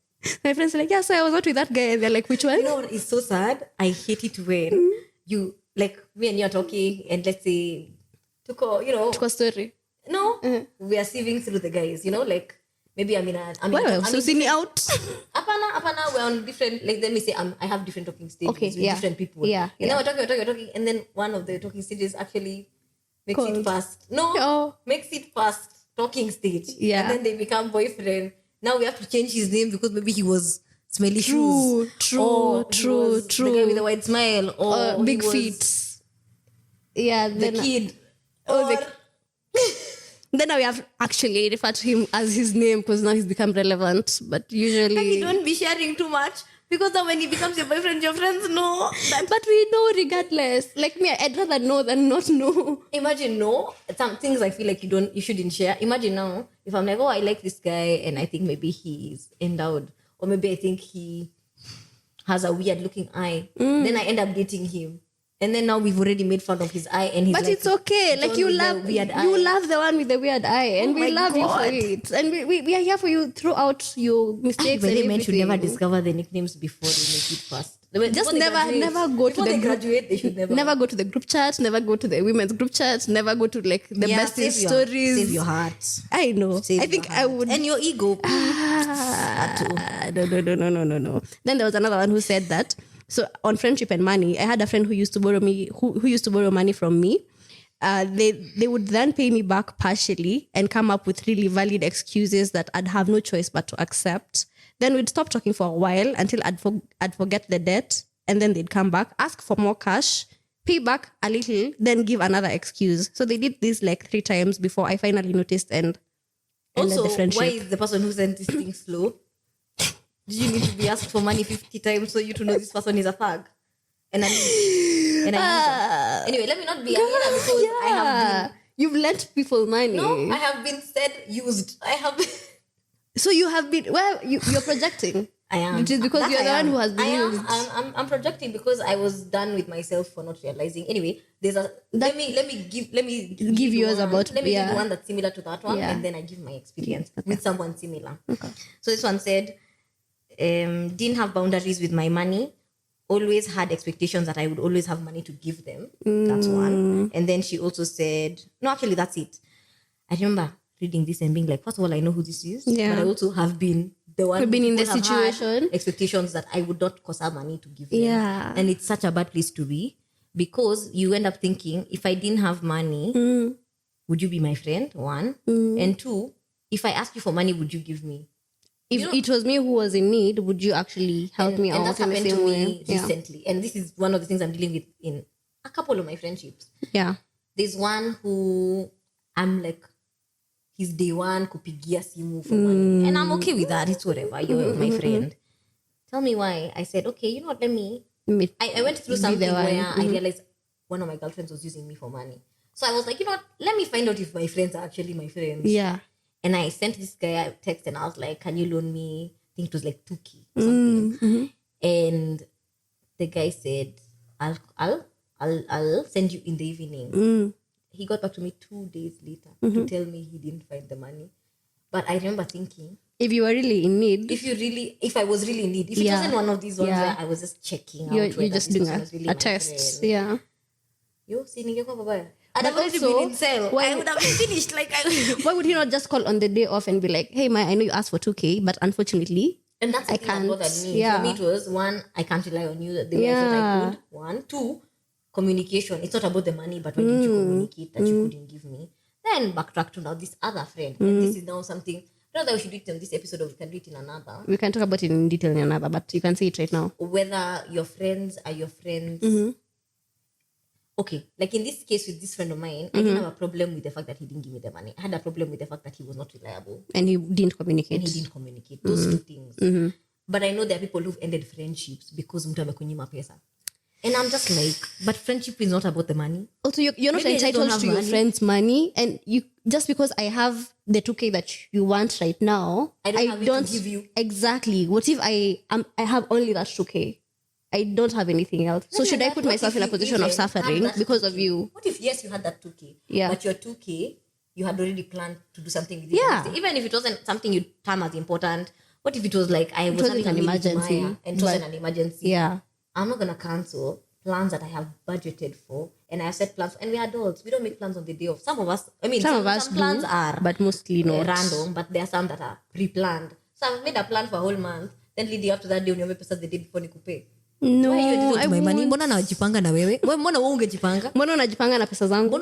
My friends are like, yeah, so I was out with that guy. And they're like, which one? You know what is so sad? I hate it when you, like, me and you are talking and let's say, Tuko story. no, we are sieving through the guys, you know, like, maybe So see me out. Apana, we're on different, like, let me say, I have different talking stages Okay, with yeah. different people. Yeah, And yeah. then we're talking, and then one of the talking stages actually makes Called. it past. No, Oh. makes it past talking stage. Yeah. And then they become boyfriend. Now we have to change his name because maybe he was smelly shoes. True, Or he was true. the guy with the white smile. Or Big he was feet. Yeah, The then, kid. Oh, Or- then now we have actually referred to him as his name because now he's become relevant. But usually... And you don't be sharing too much because then when he becomes your boyfriend, your friends know that. But we know regardless. Like me, I'd rather know than not know. Imagine some things I feel like you shouldn't share. Imagine now if I'm like, oh, I like this guy and I think maybe he's endowed or maybe I think he has a weird looking eye. Then I end up dating him. And then now we've already made fun of his eye and he's But like, it's okay. Like John you with the love weird eye. you love the one with the weird eye, and Oh we my love you God. for it. And we are here for you throughout your mistakes. But and they meant to everything. never discover the nicknames before they make it fast. Just never go to Before the they group. graduate, they should never. Never go to the group chat. Never go to the women's group chat. Never go to like the best save stories. Save your heart. I know. Save I think your I heart. would. And your ego. No. Then there was another one who said that. So on friendship and money, I had a friend who used to borrow money from me. They would then pay me back partially and come up with really valid excuses that I'd have no choice but to accept. Then we'd stop talking for a while until I'd forget the debt, and then they'd come back, ask for more cash, pay back a little, then give another excuse. So they did this like 3 times before I finally noticed and ended Also, the friendship. why is the person who sent this thing slow? Did you need to be asked for money 50 times so you to know this person is a thug? And I anyway, let me not be a hater because I have been. You've lent people money. No, I have been said used. I have. So you have been, well, you're projecting. I am. Which is because That you're the I one am. who has been I am. used. I'm projecting because I was done with myself for not realizing. Anyway, let me give yours one. about- Let me yeah. give one that's similar to that one, Yeah. and then I give my experience with someone similar. Okay. So this one said, didn't have boundaries with my money. Always had expectations that I would always have money to give them. That's one. And then she also said, no, actually, that's it. I remember reading this and being like, first of all, I know who this is. Yeah. But I also have been the one You've been in who the have had situation. expectations that I would not cost her money to give them. Yeah. And it's such a bad place to be because you end up thinking, if I didn't have money, would you be my friend? 1. And 2, if I ask you for money, would you give me? If You know- it was me who was in need, would you actually help me and out that's in the happened same to way? me recently. And this is one of the things I'm dealing with in a couple of my friendships. Yeah. There's one who I'm like, he's day one, kupigia simu for money. And I'm okay with that. It's whatever. You're my friend. Tell me why. I said, okay, you know what, let me. I went through Be something the one. where I realized one of my girlfriends was using me for money. So I was like, you know what, let me find out if my friends are actually my friends. Yeah. And I sent this guy a text and I was like, can you loan me? I think it was like 2K or something. And the guy said, I'll send you in the evening. he got back to me 2 days later to tell me he didn't find the money. But I remember thinking, if you were really in need, if I was really in need, if it wasn't one of these ones where I was just checking out whether you're just this doing person was really a my test. friend. Yeah. Yo, see, ningekuwa babaya. I'd have But already also, been in cell. I would have been finished. Like, why would he not just call on the day off and be like, hey, I know you asked for 2K, but unfortunately, and that's the I thing can't. that bothered me. Yeah. For me, it was one, I can't rely on you the way I thought I could. 1, 2, communication. It's not about the money, but why didn't you communicate that you couldn't give me? Then backtrack to now this other friend. And this is now something. I don't know that we should do it in this episode or we can do it in another. We can talk about it in detail in another, but you can say it right now. Whether your friends are your friends. Okay, like in this case with this friend of mine, I didn't have a problem with the fact that he didn't give me the money. I had a problem with the fact that he was not reliable. And he didn't communicate. Those two things. But I know there are people who've ended friendships because mtu amekunyima pesa. And I'm just like, but friendship is not about the money. Also, you're not Maybe entitled to your friend's money. And you just because I have the 2K that you want right now, I don't have it to give you. Exactly. What if I have only that 2K? I don't have anything else. So should I put myself in a position of suffering because of you? What if, yes, you had that 2K, Yeah. but your 2K, you had already planned to do something with it. Yeah. Even if it wasn't something you term as important, what if it was like, I was wasn't having an a meeting with emergency, Maya and it wasn't an emergency? Yeah. I'm not going to cancel plans that I have budgeted for and I have set plans. And we're adults. We don't make plans on the day of. Some of us, Some of us plans do, are but mostly not. random, but there are some that are pre-planned. So I've made a plan for a whole month. Then leading up to that day, uniombe pesa the day before nikupe. No, Why are you entitled to my money? won't. Mbona najipanga na wewe? Mbona wewe ungejipanga? Mbona unajipanga na pesa zangu?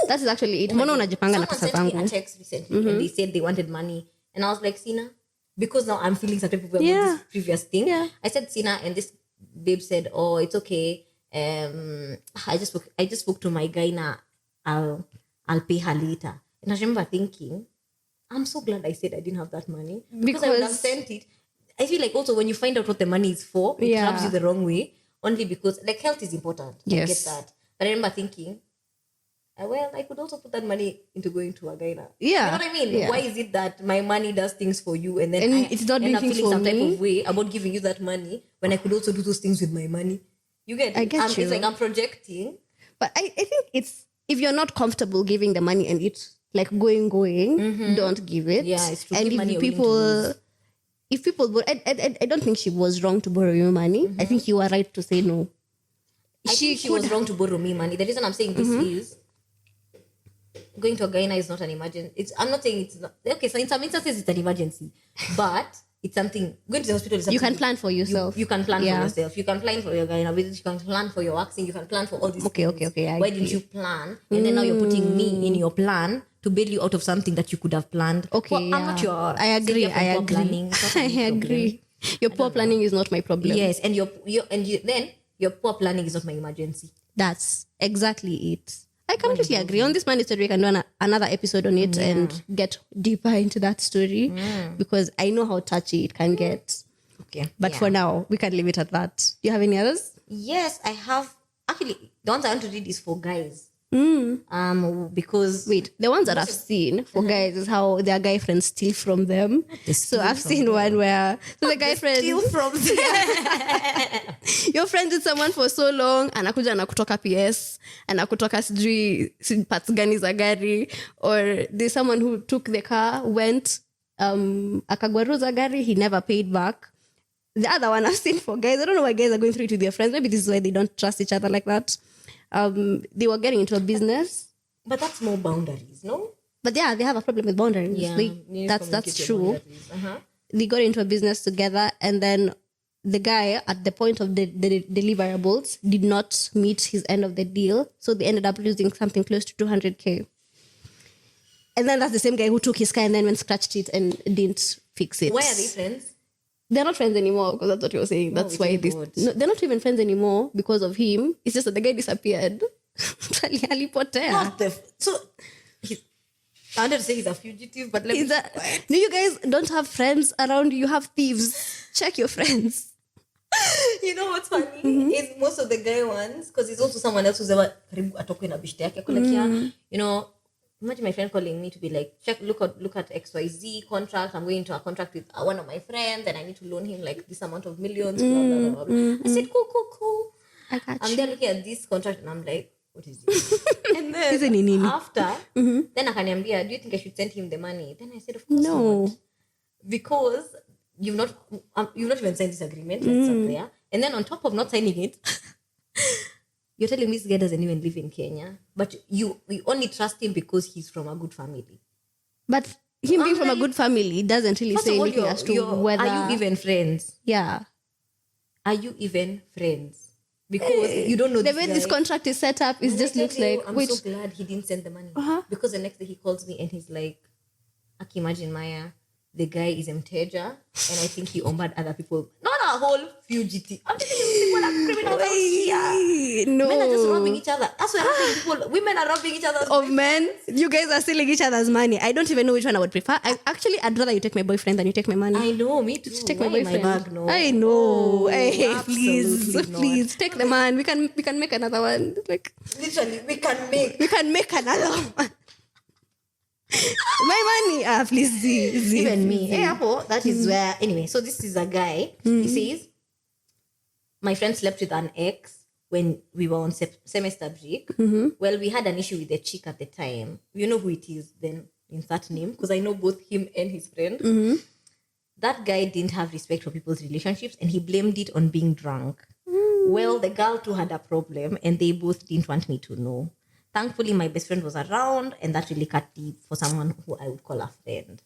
That is actually it. Mbona unajipanga na pesa Someone sent me zangu? a text recently and they said they wanted money. And I was like, Sina, because now I'm feeling some type of way about this previous thing. Yeah. I said, Sina, and this babe said, oh, it's okay. I just spoke to my guy now. I'll pay her later. And I remember thinking, I'm so glad I said I didn't have that money. Because I would have sent it. I feel like also when you find out what the money is for, it rubs you the wrong way. Only because, like, health is important. Yes. I get that. But I remember thinking, well, I could also put that money into going to a guy now. Yeah. You know what I mean? Yeah. Why is it that my money does things for you and then It's not doing end up things feeling for some type me? of way about giving you that money when I could also do those things with my money? You get it? I get you. It's like I'm projecting. But I think it's, if you're not comfortable giving the money and it's like going, don't give it. Yeah, it's true. And Give money if you're willing to people, I don't think she was wrong to borrow you money. I think you were right to say no. I think she was wrong to borrow me money. The reason I'm saying this is going to a Guyana is not an emergency. I'm not saying it's not. Okay, so in some instances it's an emergency. But it's something, going to the hospital is something. You can plan for yourself. You can plan for yourself. You can plan for your Guyana visit. You can plan for your waxing. You can plan for all these things. Okay. Why didn't you plan? And then now you're putting me in your plan to bail you out of something that you could have planned. Okay, well, I'm not your I agree. savior for poor planning. It's not I my problem. agree. Your poor planning is not my problem. Yes, and then your poor planning is not my emergency. That's exactly it. I completely agree. On this money story, we can do another episode on it and get deeper into that story because I know how touchy it can get. Okay. But for now, we can leave it at that. Do you have any others? Yes, I have. Actually, the ones I want to read is for guys. Because Wait, the ones that I've seen for guys is how their guy friends steal from them. So I've seen one where the guy friend steal from them. you're friends with someone for so long, anakuja anakutoka PS, anakutoka sijui parts gani za gari, or there's someone who took the car, went akagwaruza gari, he never paid back. The other one I've seen for guys, I don't know why guys are going through it with their friends. Maybe this is why they don't trust each other like that. They were getting into a business. But that's more boundaries, no? But yeah, they have a problem with boundaries. Yeah, that's true. They got into a business together, and then the guy at the point of the deliverables did not meet his end of the deal. So they ended up losing something close to 200K. And then that's the same guy who took his car and then went scratched it and didn't fix it. Why are they friends? They're not friends anymore because that's what you were saying. That's why they're not even friends anymore because of him. It's just that the guy disappeared. I wanted to say he's a fugitive, but let me... No, you guys don't have friends around you. You have thieves. Check your friends. You know what's funny? Is most of the guy ones, because he's also someone else who's ever atokwe na bishte yake. Like, yeah, you know, imagine my friend calling me to be like, check, look at XYZ contract. I'm going into a contract with one of my friends and I need to loan him like this amount of millions. Blah, blah, blah, blah. I said, cool. I got I'm you. there looking at this contract and I'm like, what is this? And then Hizi ni nini? after, then akaniambia, do you think I should send him the money? Then I said, of course not. Because you've not even signed this agreement. That's up there. And then on top of not signing it, you're telling me this guy doesn't even live in Kenya. But we only trust him because he's from a good family. But him being from a good family doesn't really say anything as to whether... Are you even friends? Yeah. Are you even friends? Because you don't know the way this contract is set up, it just looks like... I'm so glad he didn't send the money. Because the next day he calls me and he's like, Aki, imagine Maya, the guy is Mteja and I think he ombered other people. Not a whole fugitive. I'm telling you, people are criminals out here. No. Men are just robbing each other. That's why people, women are robbing each other. Of men, you guys are stealing each other's money. I don't even know which one I would prefer. I'd rather you take my boyfriend than you take my money. I know, me too. Just take my boyfriend. My bag, no. I know. Oh, hey, please, not. please take the man. We can make another one. Like literally, we can make another one. My money, please, even me. Yeah, that is where. Anyway, so this is a guy. He says, my friend slept with an ex when we were on semester break. Well, we had an issue with the chick at the time. You know who it is? Then insert name, because I know both him and his friend. That guy didn't have respect for people's relationships, and he blamed it on being drunk. Well, the girl too had a problem, and they both didn't want me to know. Thankfully, my best friend was around, and that really cut deep for someone who I would call a friend.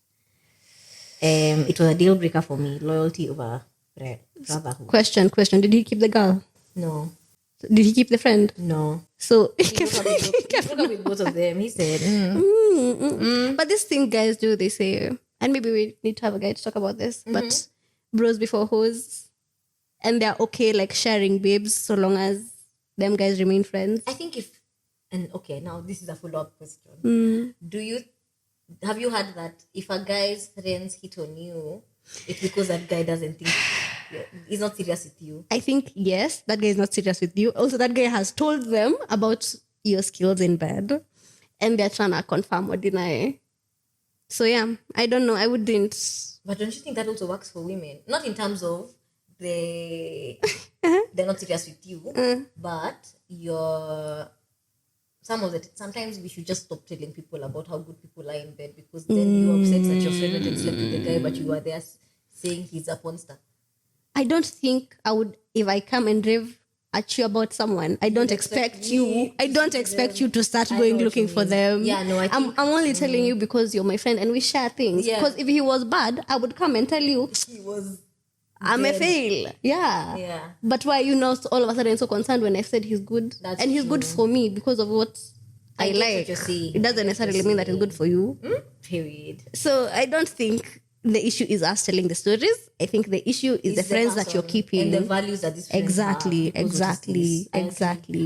It was a deal breaker for me. Loyalty over brotherhood. Question. Did he keep the girl? No. Did he keep the friend? No. So he broke up with both of them. He said. But this thing guys do, they say, and maybe we need to have a guy to talk about this, but bros before hoes, and they're okay like sharing babes so long as them guys remain friends. I think okay, now this is a follow-up question. Have you heard that if a guy's friends hit on you, it's because that guy doesn't think he's not serious with you? I think yes, that guy is not serious with you. Also, that guy has told them about your skills in bed, and they're trying to confirm or deny. So yeah, I don't know. I wouldn't. But don't you think that also works for women? Not in terms of they're not serious with you, but sometimes we should just stop telling people about how good people are in bed, because then you're upset that your friend didn't sleep with the guy, but you are there saying he's a porn star. I don't think I would, if I come and rave at you about someone, I don't expect you to start going looking for them. Yeah, no, I'm only telling you because you're my friend and we share things. Yeah. Because if he was bad, I would come and tell you I'm a fail. Yeah. But why are you now all of a sudden so concerned when I said he's good? That's and he's true. good for me because of what I get like. what you're saying. It doesn't necessarily mean that it's good for you. Period. So I don't think the issue is us telling the stories. I think the issue is the friends that you're keeping. And the values that these friends Exactly.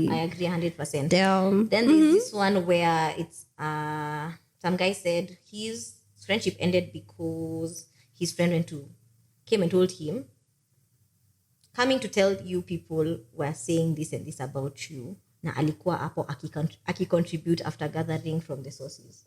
have. I agree 100%. Damn. Then there's this one where it's some guy said his friendship ended because his friend came and told him, coming to tell you people were saying this and this about you, na alikuwa hapo akicontribute after gathering from the sources.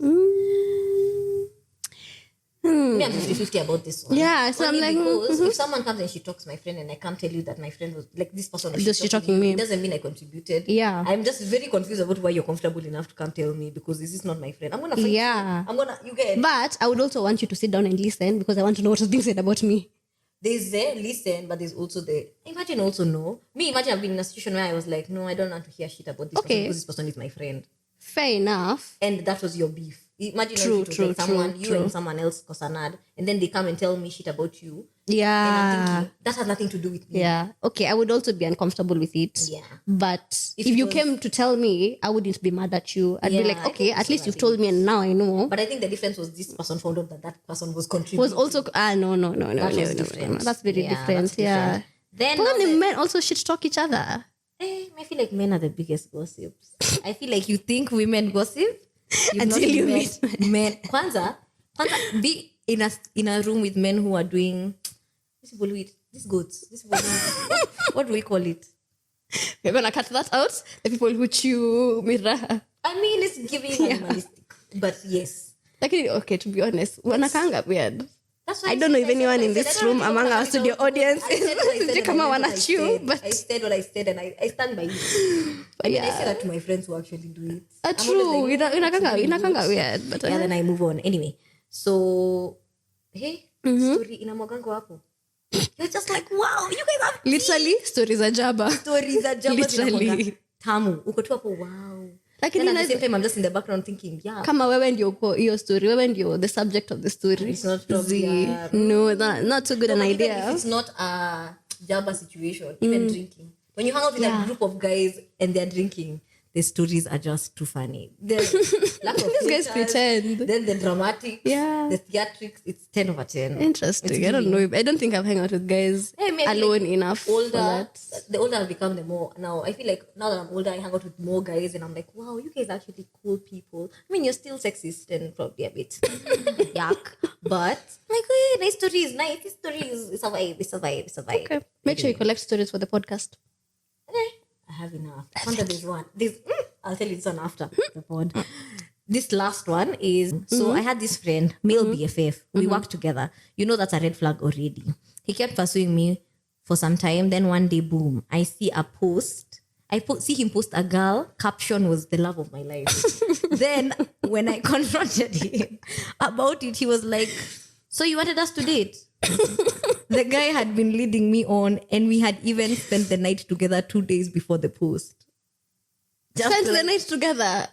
Me, I'm 50-50 about this one. Yeah, so only I'm like, because if someone comes and she talks my friend and I can't tell you that my friend was like this person was Just she talking you, me. it doesn't mean I contributed. Yeah. I'm just very confused about why you're comfortable enough to come tell me, because this is not my friend. I'm gonna fight you get. But I would also want you to sit down and listen because I want to know what is being said about me. There's listen, but there's also imagine I've been in a situation where I was like, no, I don't want to hear shit about this person because this person is my friend. Fair enough. And that was your beef. Imagine if it was someone and someone else cosanad, and then they come and tell me shit about you. Yeah. And I'm thinking, that has nothing to do with me. Yeah. Okay, I would also be uncomfortable with it. Yeah. But if you came to tell me, I wouldn't be mad at you. I'd be like, okay, at least you've told me and now I know. But I think the difference was this person found out that person was contributing. Was also, no. That's very different. Yeah. Then men also shit talk each other. I feel like men are the biggest gossips. I feel like you think women gossip until you meet men. Kwanza, be in a room with men who are doing these goats. What do we call it? We're gonna cut that out. The people who chew miraha. I mean, it's giving animalistic, but yes. Like, okay, to be honest, wanakanga weird. That's why I don't know if anyone in I said, this I don't room really among know our what I studio said. audience I said what I said is and I come meant on what I at you, said. but I said what I said and I stand by it. I mean, I say that to my friends who actually do it. I'm always true. like, It's really inakanga good. weird, but Yeah, then I move on. Anyway, so hey, story inamogango hapo. You're just like, wow, you guys have literally stories are jabba. stories that jump Literally. tamu. Uko tu hapo, wow. Lakini Then at the same time, I'm just in the background thinking, yeah. kama wewe ndio your story, wewe ndio the subject of the story. It's not probably no, not so good an but idea. even if it's not a jabba situation, even drinking. When you hang out with a group of guys and they're drinking, the stories are just too funny. The lack of These guys filters, pretend. then the dramatics, the theatrics, it's 10 over 10. Interesting. I don't know. I don't think I've hung out with guys alone enough for that. The older I've become, the more now I feel like now that I'm older, I hang out with more guys and I'm like, wow, you guys are actually cool people. I mean, you're still sexist and probably a bit yuck, but like, hey, nice stories, nice. This story is it's a vibe, it's a vibe, it's a vibe. Okay. Make sure you collect stories for the podcast. I have enough. Wonder there's one. I'll tell you this one after the pod. This last one is so I had this friend, male BFF. We worked together. You know that's a red flag already. He kept pursuing me for some time. Then one day, boom, I see a post. See him post a girl. Caption was the love of my life. Then when I confronted him about it, he was like, so you wanted us to date? The guy had been leading me on and we had even spent the night together 2 days before the post. Spent the night together.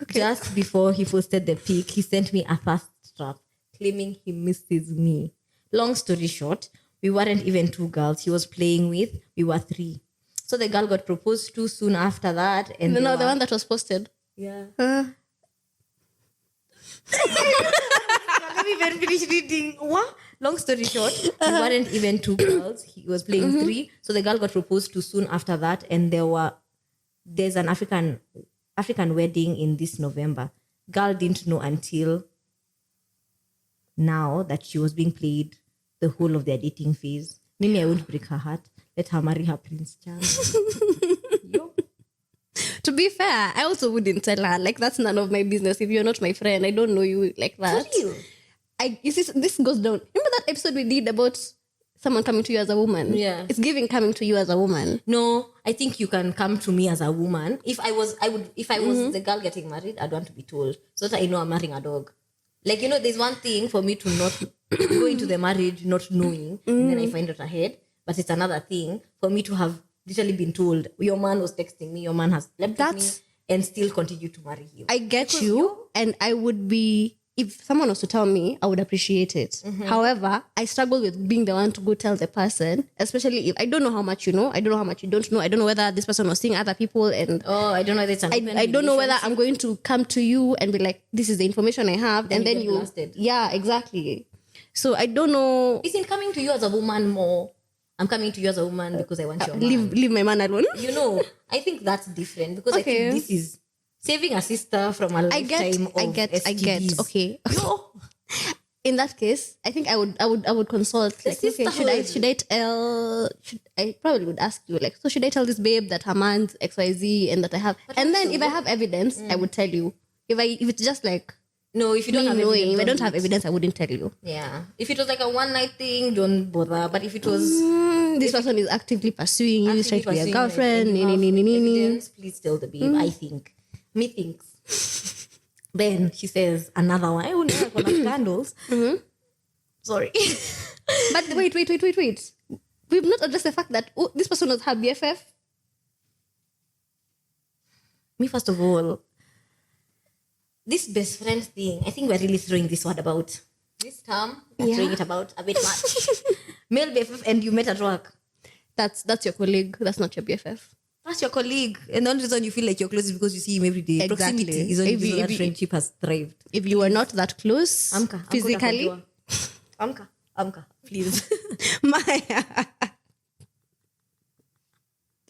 Okay. Just before he posted the pic, he sent me a fast strap claiming he misses me. Long story short, we weren't even 2 girls he was playing with. We were 3. So the girl got proposed to soon after that. And no, the one that was posted. Yeah. Let me even finish reading. What? Long story short, we weren't even 2 girls. He was playing 3. So the girl got proposed to soon after that. And there's an African wedding in this November. Girl didn't know until now that she was being played the whole of their dating phase. Maybe I won't break her heart. Let her marry her prince charles. To be fair, I also wouldn't tell her. Like, that's none of my business. If you're not my friend, I don't know you like that. For real? You see, this goes down. Remember that episode we did about someone coming to you as a woman? Yeah. It's giving coming to you as a woman. No, I think you can come to me as a woman. If I was the girl getting married, I'd want to be told so that I know I'm marrying a dog. Like, there's one thing for me to not go into the marriage not knowing, and then I find out ahead. But it's another thing for me to have literally been told, your man was texting me, your man has slept with me, and still continue to marry you. I get you, and I would be, if someone was to tell me, I would appreciate it. However, I struggle with being the one to go tell the person, especially if I don't know how much you know, I don't know how much you don't know, I don't know whether this person was seeing other people, and I don't know whether it's an I don't know whether I'm going to come to you and be like, this is the information I have, and then you blasted. Yeah, exactly. So I don't know. Isn't coming to you as a woman more? I'm coming to you as a woman because I want your man. Leave my man alone. I think that's different because I think this is saving a sister from a lifetime of STDs. Okay. In that case, I think I would consult. Like, okay, should I tell? I probably would ask you, like, so should I tell this babe that her man's XYZ and that I have? But and then if I have evidence, I would tell you. If it's just like, no, if you don't have evidence, if I don't have evidence, I wouldn't tell you. Yeah. If it was like a one night thing, don't bother. But if it was this person is actively pursuing you, trying to be a girlfriend, evidence, please tell the babe. I think. Me thinks. Then she says another one. I wouldn't have scandals. Sorry. But wait. We've not addressed the fact that this person was her BFF. Me, first of all, this best friend thing, I think we're really throwing this word about. This term, we're throwing it about a bit much. Male BFF and you met at work. That's your colleague. That's not your BFF. That's your colleague. And the only reason you feel like you're close is because you see him every day. Exactly. Proximity is only reason that friendship has thrived. If you were not that close physically. Amka, please. Maya.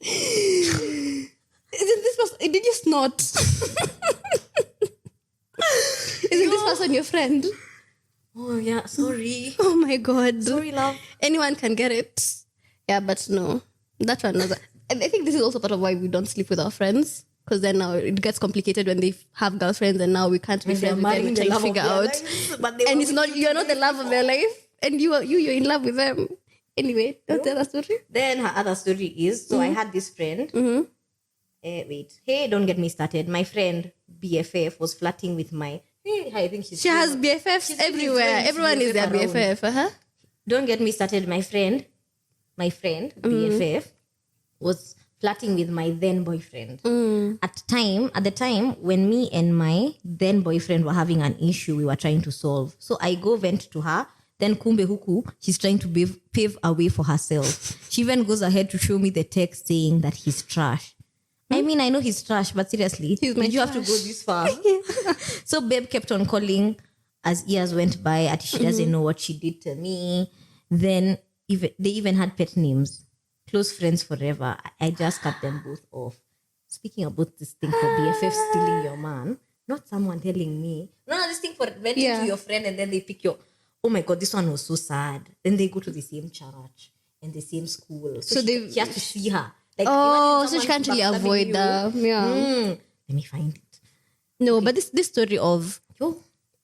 Isn't this person, did you snort? Isn't this person your friend? Oh yeah, sorry. Oh my God. Sorry, love. Anyone can get it. Yeah, but no. That one, I think this is also part of why we don't sleep with our friends. Because then now it gets complicated when they have girlfriends and now we can't be friends again. We're trying to figure out. And it's not, you're not the love of their life. And you're in love with them. Anyway, that's the other story. Then her other story is, so I had this friend. Hey, don't get me started. My friend, BFF, was flirting with my... I think she has BFFs everywhere. Everyone is their BFF. Uh-huh. Don't get me started. My friend, BFF, was flirting with my then boyfriend. At the time when me and my then boyfriend were having an issue we were trying to solve. So I go vent to her. Then kumbe huku, she's trying to pave a way for herself. She even goes ahead to show me the text saying that he's trash. I mean, I know he's trash, but seriously, did you have to go this far? So babe kept on calling as years went by. And she doesn't know what she did to me. Then they even had pet names. Close friends forever. I just cut them both off. Speaking about this thing for BFF stealing your man, not someone telling me. No, this thing for venting to your friend and then they pick your... Oh my God, this one was so sad. Then they go to the same church and the same school. So she has to see her. Like, so she can't really avoid that. Yeah. Let me find it. No, but this story of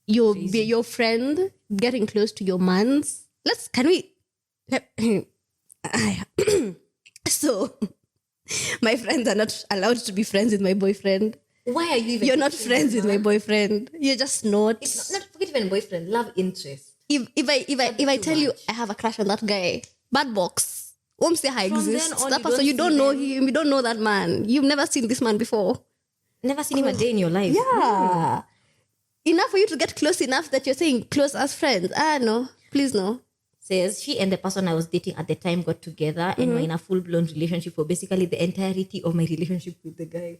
your friend getting close to your man's. So, my friends are not allowed to be friends with my boyfriend. Why are you even? You're not friends with my boyfriend. You're just not. It's not forget even boyfriend. Love interest. If I tell you I have a crush on that guy, bad box. Won't say I exist. That person, you don't know him. You don't know that man. You've never seen this man before. Never seen him a day in your life. Yeah. Enough for you to get close enough that you're saying close as friends. No, please no. Says she and the person I was dating at the time got together and were in a full-blown relationship for basically the entirety of my relationship with the guy.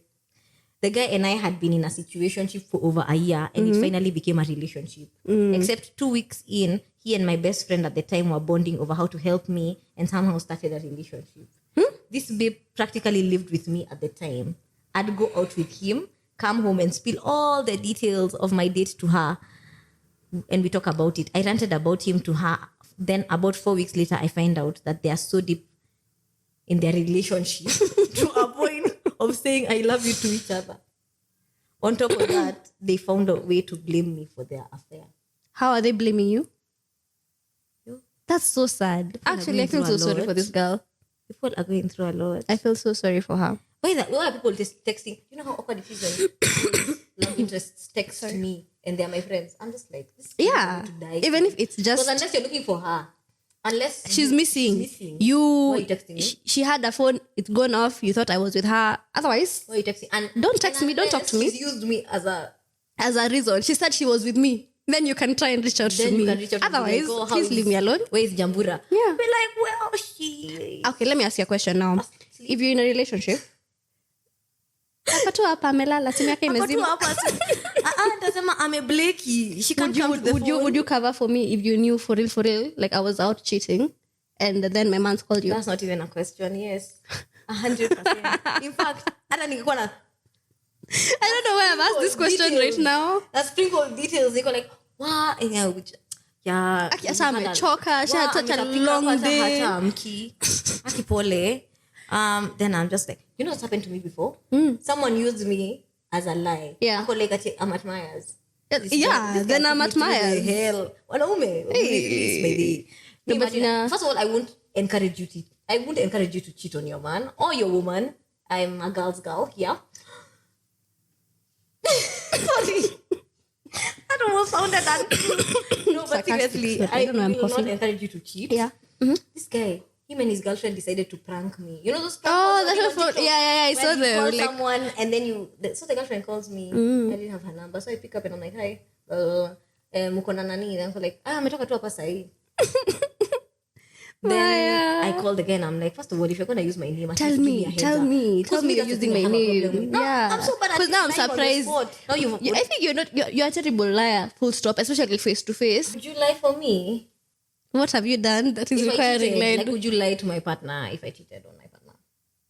The guy and I had been in a situationship for over a year and it finally became a relationship. Except 2 weeks in, he and my best friend at the time were bonding over how to help me and somehow started a relationship. This babe practically lived with me at the time. I'd go out with him, come home and spill all the details of my date to her. And we talk about it. I ranted about him to her. Then about 4 weeks later, I find out that they are so deep in their relationship to a point of saying I love you to each other. On top of that, they found a way to blame me for their affair. How are they blaming you? That's so sad. Actually, I feel so sorry for this girl. People are going through a lot. I feel so sorry for her. Why are people just texting? You know how awkward it is when love interests text me and they're my friends. I'm just like, this is going to die. Even if it's just... Because unless you're looking for her. Unless she's missing. Why are you texting me? She had a phone, it's gone off, you thought I was with her. Otherwise, why are you texting? And don't text me, don't talk to me. She's used me as a reason. She said she was with me. Then you can try and reach out to me. Otherwise, please leave me alone. Where is Jambura? Yeah. Be like, well, she... Okay, let me ask you a question now. If you're in a relationship, Akatu hapa amelala, simu yake imezima. Tasema ame Blakey. She can't come to the phone. Would you cover for me if you knew for real, like I was out cheating and then my man's called you? That's not even a question, yes. 100%. In fact, I don't know why I'm asked this question right now. That sprinkle of details, they go like, wow, yeah. Asa amechoka, she had such a long day. Then I'm just like, you know what's happened to me before? Someone used me as a lie. Yeah. I'm at Myers. Then I'm at Myers. Hell. First of all, I won't encourage you to cheat on your man or your woman. I'm a girl's girl, yeah. Sorry. That almost sounded untrue. No, but seriously, I will not encourage you to cheat. Yeah. This guy, him and his girlfriend decided to prank me. You know those pranks? Oh, that's what. Yeah. I saw them. Call someone and then so the girlfriend calls me. I didn't have her number, so I pick up and I'm like, hi, muko na nani? And I'm like, ametoka tu hapa sahi. Then I called again. I'm like, first of all, if you're gonna use my name, tell me you're using my name. No, I'm so bad at because now I'm surprised. I think you're a terrible liar. Full stop. Especially face to face. Would you lie for me? What have you done that is if requiring like, would you lie to my partner if I cheated on my partner?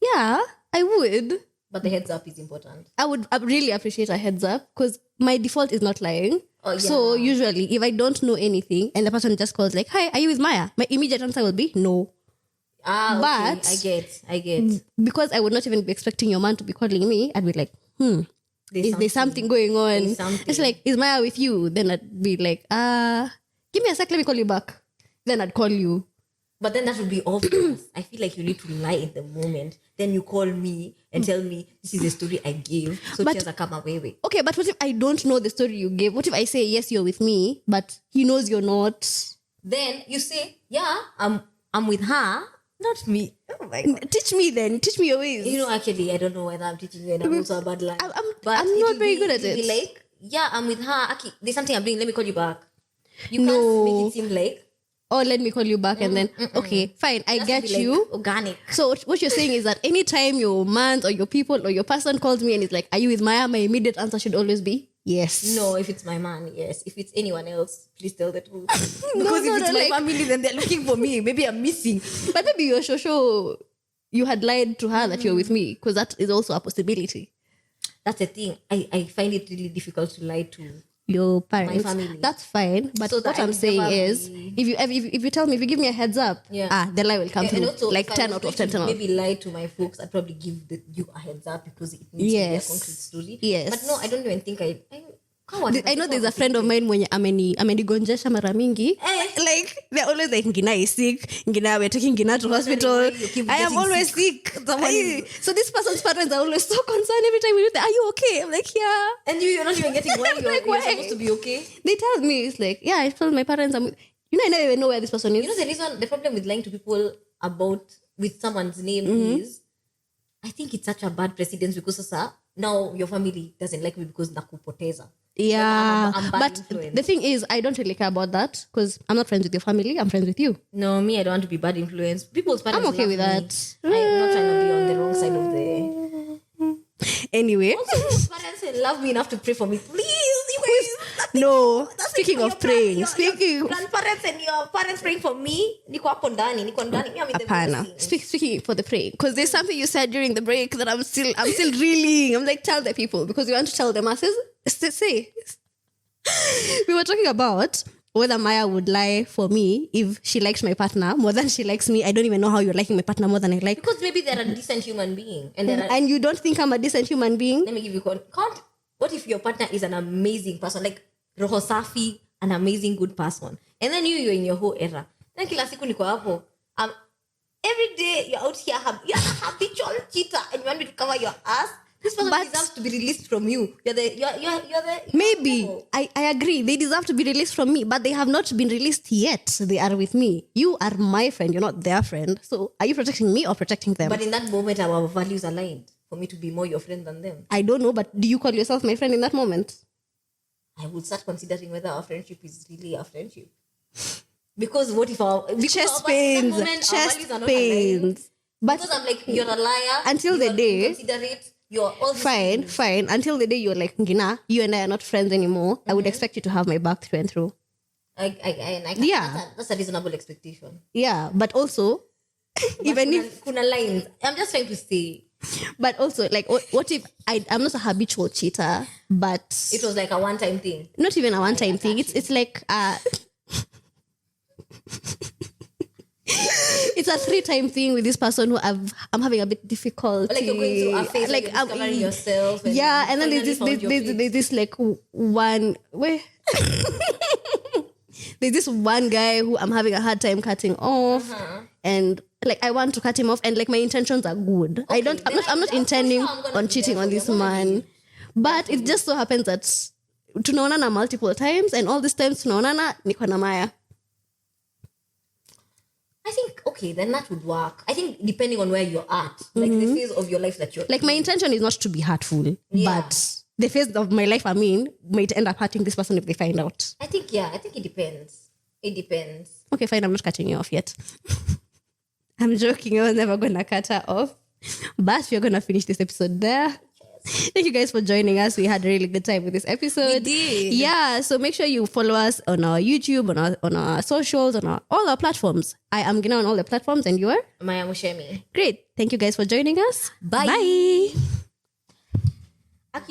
Yeah, I would. But the heads up is important. I really appreciate a heads up because my default is not lying. Oh, yeah. So usually if I don't know anything and the person just calls like, hi, are you with Maya? My immediate answer will be no. Okay. But I get. because I would not even be expecting your man to be calling me, I'd be like, is there something going on? There's something. It's like, is Maya with you? Then I'd be like, give me a sec, let me call you back. Then I'd call you. But then that would be obvious. I feel like you need to lie in the moment. Then you call me and tell me this is the story I gave. So But- tears are come away. Okay, but what if I don't know the story you gave? What if I say, yes, you're with me, but he knows you're not? Then you say, yeah, I'm with her, not me. Oh my God. Teach me then. Teach me your ways. You know, actually, I don't know whether I'm teaching you and I'm also a bad lie. I'm not very good at it'll be it. like, yeah, I'm with her. Aki, there's something I'm doing. Let me call you back. You No. can't make it seem like. Or let me call you back and then, okay, fine, I It has to get be like you. organic. So what you're saying is that anytime your man or your people or your person calls me and is like, are you with Maya? My immediate answer should always be, yes. No, if it's my man, yes. If it's anyone else, please tell the truth. Because No, if it's no, my like- family, then they're looking for me. Maybe I'm missing. But maybe you're sure you had lied to her that you're with me, because that is also a possibility. That's the thing. I find it really difficult to lie to. Your parents. family. That's fine. But So that what I I'm would saying never is, be- if you tell me, if you give me a heads up, the lie will come And through. also, Like if I 10 was out of going 10, to 10 out. maybe lie to my folks, I'd probably give you a heads up because it needs to be a Yes. concrete story. Yes. But no, I don't even think I I know there's a friend of mine mwenye amenigonjesha mara mingi. Like they're always like, Ngina is sick. Ngina, we're taking Ngina to hospital. why you keep I am getting always sick. So this person's parents are always so concerned every time we do that. Are you okay? I'm like, yeah. And you're not even getting why you're, Like, you're why? supposed to be okay. They tell me, it's like, yeah, I told my parents I never even know where this person is. You know, the problem with lying to people with someone's name is, I think it's such a bad precedence because sasa, now your family doesn't like me because nakupoteza. Yeah, I'm bad but influence. the thing is, I don't really care about that because I'm not friends with your family. I'm friends with you. No, me, I don't want to be bad influence. People's parents I'm okay love with me. that. I'm not trying to be on the wrong side of the... Anyway, Also, people's parents love me enough to pray for me. Please, you guys. no. That's Speaking like of praying, your speaking grandparents and your parents praying for me. Niko hapo ndani. Me, I'm in the Apana. blessings. Speaking for the praying, because there's something you said during the break that I'm still reeling. I'm like, tell the people because you want to tell the masses. Say. We were talking about whether Maya would lie for me if she likes my partner more than she likes me. I don't even know how you're liking my partner more than I like. Because maybe they're a decent human being. And you don't think I'm a decent human being? Let me give you what if your partner is an amazing person, like Roho Safi, an amazing good person, and then you're in your whole era. Then kila siku niko hapo. Every day you're out here, you're a habitual cheater, and you want me to cover your ass. This person deserves to be released from you. You're the Maybe. I agree. They deserve to be released from me, but they have not been released yet. They are with me. You are my friend. You're not their friend. So are you protecting me or protecting them? But in that moment, our values aligned for me to be more your friend than them. I don't know, but do you call yourself my friend in that moment? I would start considering whether our friendship is really a friendship. Because what if our Chest pains. But because I'm like, you're a liar. Until the you're day- inconsiderate, you're all these fine. Until the day you're like, Ngina, you and I are not friends anymore. I would expect you to have my back through and through. Yeah, that's a reasonable expectation. Yeah, but also, even if, kuna lines, I'm just trying to say but also, like, what if I'm not a habitual cheater, but it was like a one-time thing. not even a one-time thing. It's like it's a 3-time thing with this person who I'm having a bit difficulty. Like you're going through a phase like you're discovering yourself. And yeah, and then finally found your there's place. this like one where there's this one guy who I'm having a hard time cutting off, and like I want to cut him off, and like my intentions are good. I'm not intending on cheating on this man, but it just so happens that tunaonana multiple times, and all these times tunaonana niko na Maya. I think, okay, then that would work. I think depending on where you're at, like the phase of your life that you're Like my intention is not to be hurtful, Yeah. but the phase of my life I'm in might end up hurting this person if they find out. I think it depends. It depends. Okay, fine, I'm not cutting you off yet. I'm joking, I was never gonna cut her off. But we're gonna finish this episode there. Thank you guys for joining us. We had a really good time with this episode. We did. Yeah, so make sure you follow us on our YouTube, on our socials, on all our platforms. I am Gina on all the platforms, and you are? Maya Mushemi. Great. Thank you guys for joining us. Bye. Bye. Aki